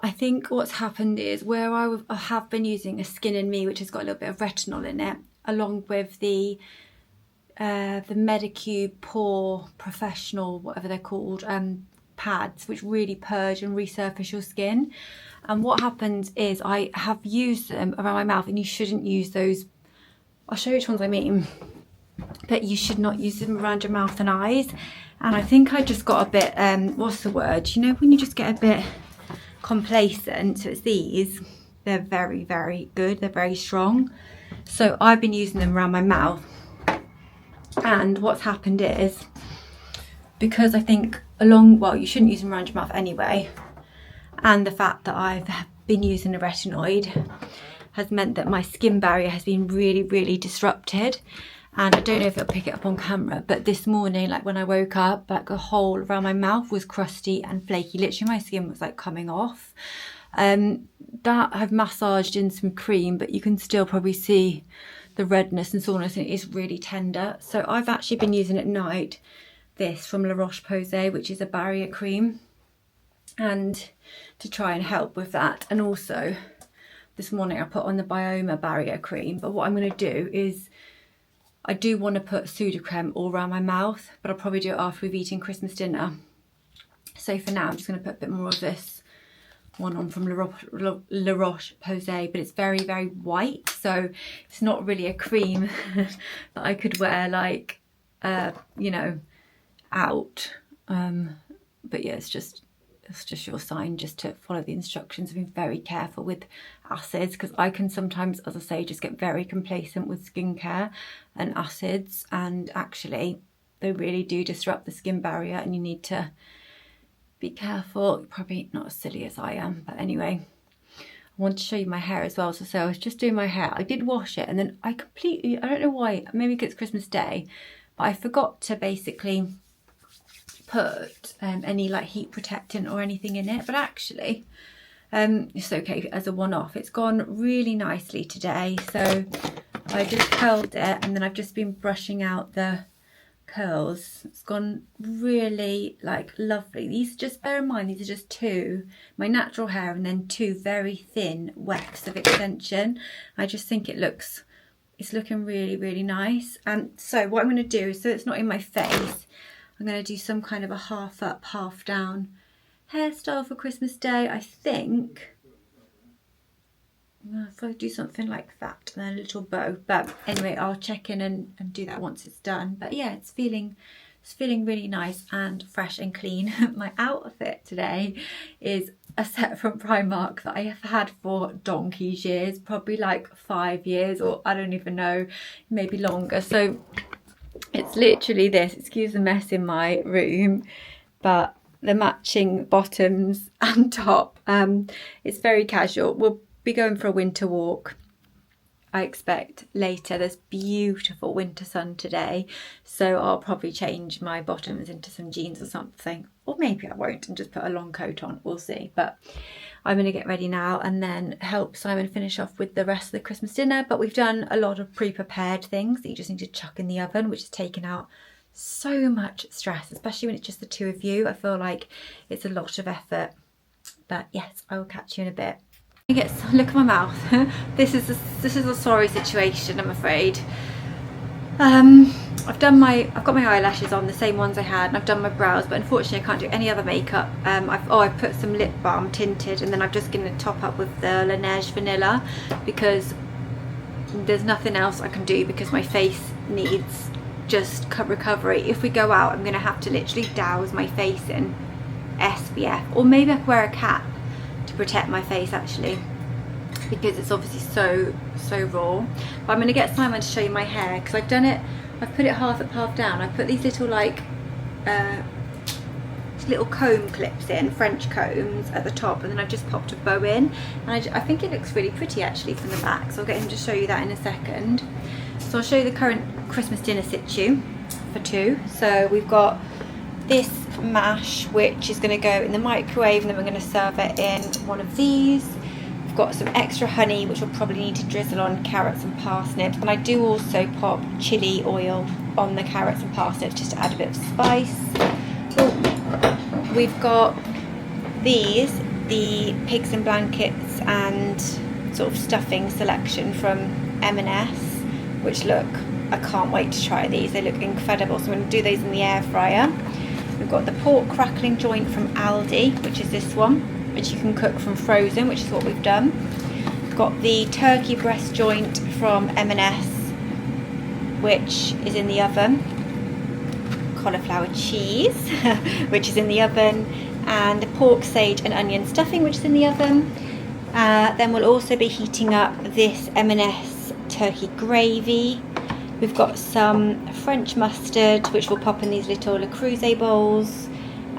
I think what's happened is where I have been using a Skin in Me, which has got a little bit of retinol in it, along with the Medicube Pore Professional, whatever they're called, pads, which really purge and resurface your skin. And what happens is I have used them around my mouth, and you shouldn't use those. I'll show you which ones I mean, but you should not use them around your mouth and eyes. And I think I just got a bit, what's the word? You know, when you just get a bit complacent. So it's these. They're very, very good. They're very strong. So I've been using them around my mouth. And what's happened is because I think well, you shouldn't use them around your mouth anyway, and the fact that I've been using a retinoid has meant that my skin barrier has been really disrupted. And I don't know if it'll pick it up on camera, but this morning, like when I woke up, like the whole around my mouth was crusty and flaky. Literally my skin was like coming off. That I've massaged in some cream, but you can still probably see the redness and soreness, and it is really tender. So I've actually been using at night this from La Roche-Posay, which is a barrier cream, and to try and help with that. And also this morning I put on the Bioma barrier cream, but what I'm going to do is I do want to put Sudocrem all around my mouth, but I'll probably do it after we've eaten Christmas dinner. So for now I'm just going to put a bit more of this one on from La Roche-Posay, but it's very white, so it's not really a cream that I could wear like you know, out, but yeah, it's just your sign just to follow the instructions. I've been very careful with acids because I can sometimes, as I say, just get very complacent with skincare and acids, and actually they really do disrupt the skin barrier and you need to be careful. Probably not as silly as I am, but anyway, I want to show you my hair as well. So I was just doing my hair. I did wash it, and then I don't know why, maybe because it's Christmas Day, but I forgot to basically put any like heat protectant or anything in it. But actually it's okay as a one-off. It's gone really nicely today. So I just curled it, and then I've just been brushing out the curls. It's gone really like lovely. These, just bear in mind, these are just two, my natural hair, and then two very thin wefts of extension. I just think it's looking really nice. And so what I'm going to do, so it's not in my face, I'm going to do some kind of a half up, half down hairstyle for Christmas Day. I think if I do something like that and then a little bow, but anyway, I'll check in and do that once it's done. But yeah, it's feeling really nice and fresh and clean. My outfit today is a set from Primark that I have had for donkey's years, probably like 5 years, or I don't even know, maybe longer. So it's literally this, excuse the mess in my room, but the matching bottoms and top. It's very casual. We'll be going for a winter walk, I expect, later. There's beautiful winter sun today, so I'll probably change my bottoms into some jeans or something, or maybe I won't and just put a long coat on, we'll see. But I'm going to get ready now and then help Simon finish off with the rest of the Christmas dinner. But we've done a lot of pre-prepared things that you just need to chuck in the oven, which has taken out so much stress, especially when it's just the two of you. I feel like it's a lot of effort. But yes, I will catch you in a bit. Look at my mouth. This is a sorry situation, I'm afraid. I've got my eyelashes on, the same ones I had, and I've done my brows, but unfortunately I can't do any other makeup. I've put some lip balm tinted, and then I'm just going to top up with the Laneige Vanilla because there's nothing else I can do, because my face needs just recovery. If we go out, I'm going to have to literally douse my face in SPF, or maybe I could wear a cap to protect my face actually, because it's obviously so raw. But I'm going to get Simon to show you my hair, because I've done it, I've put it half up, half down. I put these little like little comb clips in, French combs at the top, and then I've just popped a bow in, and I think it looks really pretty actually from the back, so I'll get him to show you that in a second. So I'll show you the current Christmas dinner situ for two. So we've got this mash, which is going to go in the microwave, and then we're going to serve it in one of these. We've got some extra honey, which we'll probably need to drizzle on carrots and parsnips, and I do also pop chili oil on the carrots and parsnips just to add a bit of spice. We've got these, the pigs in blankets and sort of stuffing selection from M&S, which look, I can't wait to try these, they look incredible. So I'm going to do these in the air fryer. We've got the pork crackling joint from Aldi, which is this one, which you can cook from frozen, which is what we've done. We've got the turkey breast joint from M&S, which is in the oven. Cauliflower cheese, which is in the oven, and the pork, sage and onion stuffing, which is in the oven. Then we'll also be heating up this M&S turkey gravy, We've got some French mustard, which will pop in these little Le Creuset bowls,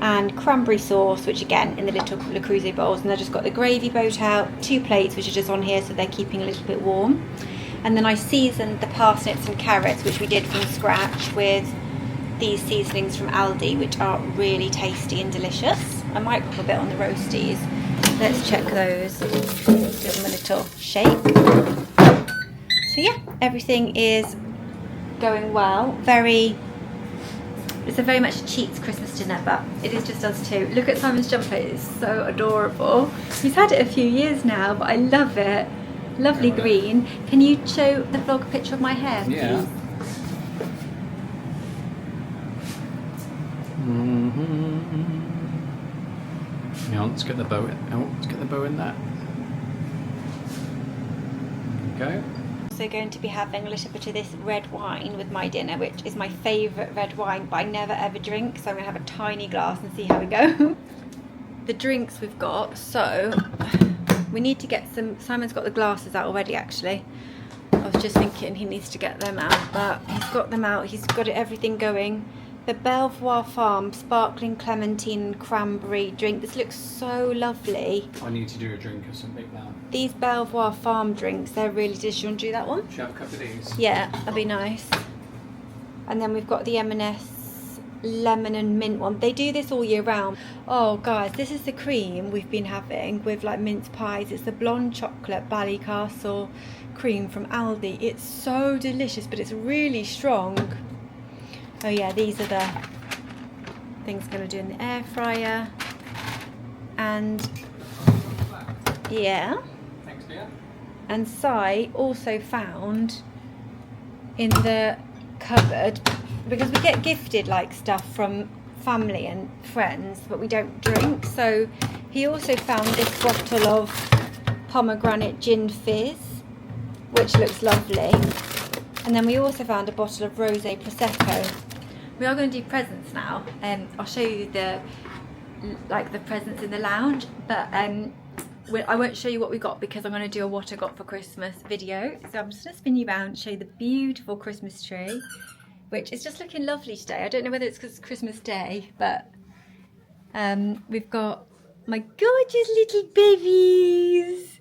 and cranberry sauce, which again in the little Le Creuset bowls. And I've just got the gravy boat out, 2 plates which are just on here so they're keeping a little bit warm. And then I seasoned the parsnips and carrots, which we did from scratch, with these seasonings from Aldi, which are really tasty and delicious. I might pop a bit on the roasties. Let's check those. Give them a little shake. So yeah, everything is going well. It's a very much a cheats Christmas dinner, but it is just us two. Look at Simon's jumper, it is so adorable. He's had it a few years now, but I love it. Lovely green. Can you show the vlog a picture of my hair, please? Yeah. Yeah, let's get the bow in. Oh, let's get the bow in there. There we go. Also going to be having a little bit of this red wine with my dinner, which is my favourite red wine, but I never ever drink, so I'm going to have a tiny glass and see how we go. The drinks we've got, so we need to get some. Simon's got the glasses out already actually. I was just thinking he needs to get them out, but he's got them out. He's got everything going. The Belvoir Farm sparkling clementine and cranberry drink. This looks so lovely. I need to do a drink or something now. These Belvoir Farm drinks, they're really delicious. You want to do that one? Should I have a couple of these? Yeah, that'd be nice. And then we've got the M&S lemon and mint one. They do this all year round. Oh guys, this is the cream we've been having with like mince pies. It's the blonde chocolate Ballycastle cream from Aldi. It's so delicious, but it's really strong. Oh yeah, these are the things I'm going to do in the air fryer. And yeah. Thanks, dear. And Si also found in the cupboard, because we get gifted like stuff from family and friends, but we don't drink. So he also found this bottle of pomegranate gin fizz, which looks lovely. And then we also found a bottle of rosé prosecco. We are going to do presents now. I'll show you the presents in the lounge, but I won't show you what we got because I'm going to do a what I got for Christmas video. So I'm just going to spin you around, show you the beautiful Christmas tree, which is just looking lovely today. I don't know whether it's because it's Christmas Day, but we've got my gorgeous little babies.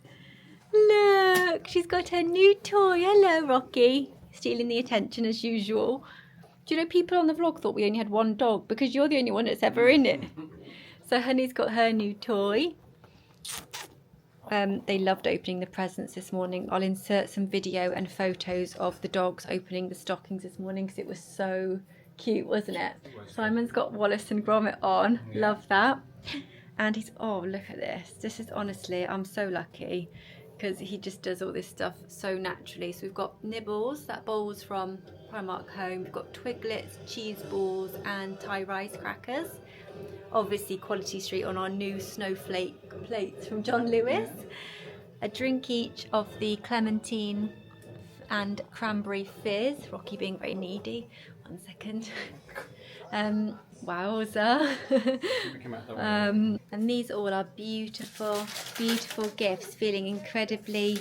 Look, she's got her new toy. Hello, Rocky. Stealing the attention as usual. Do you know people on the vlog thought we only had one dog because you're the only one that's ever in it. So Honey's got her new toy. They loved opening the presents this morning. I'll insert some video and photos of the dogs opening the stockings this morning because it was so cute, wasn't it? Simon's got Wallace and Gromit on. Yeah. Love that. And he's, oh, look at this. This is honestly, I'm so lucky because he just does all this stuff so naturally. So we've got nibbles, that bowl was from Primark Home. We've got twiglets, cheese balls and Thai rice crackers. Obviously Quality Street on our new snowflake plates from John Lewis. A drink each of the clementine and cranberry fizz. Rocky being very needy. 1 second. Wowza. And these all are beautiful, beautiful gifts. Feeling incredibly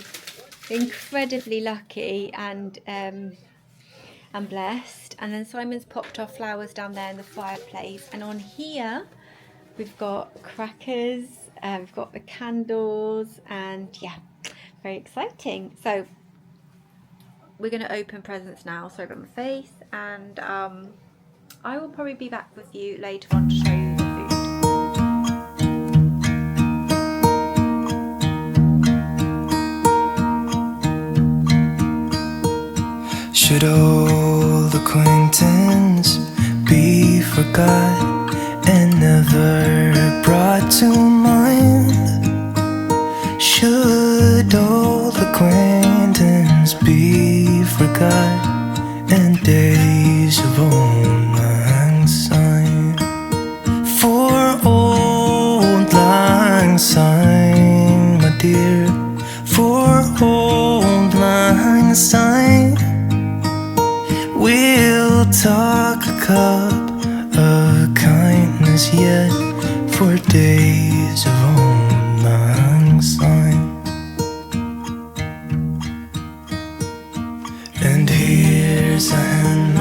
lucky and blessed. And then Simon's popped our flowers down there in the fireplace. And on here we've got crackers, we've got the candles, and yeah, very exciting. So we're going to open presents now. Sorry about my face. And I will probably be back with you later on to show you the food. Should old acquaintance be forgot and never brought to mind? Should old acquaintance be forgot and days of old lang syne? For old lang syne, my dear, for old lang syne, we'll talk a cup of kindness yet for days of old lang syne. And here years and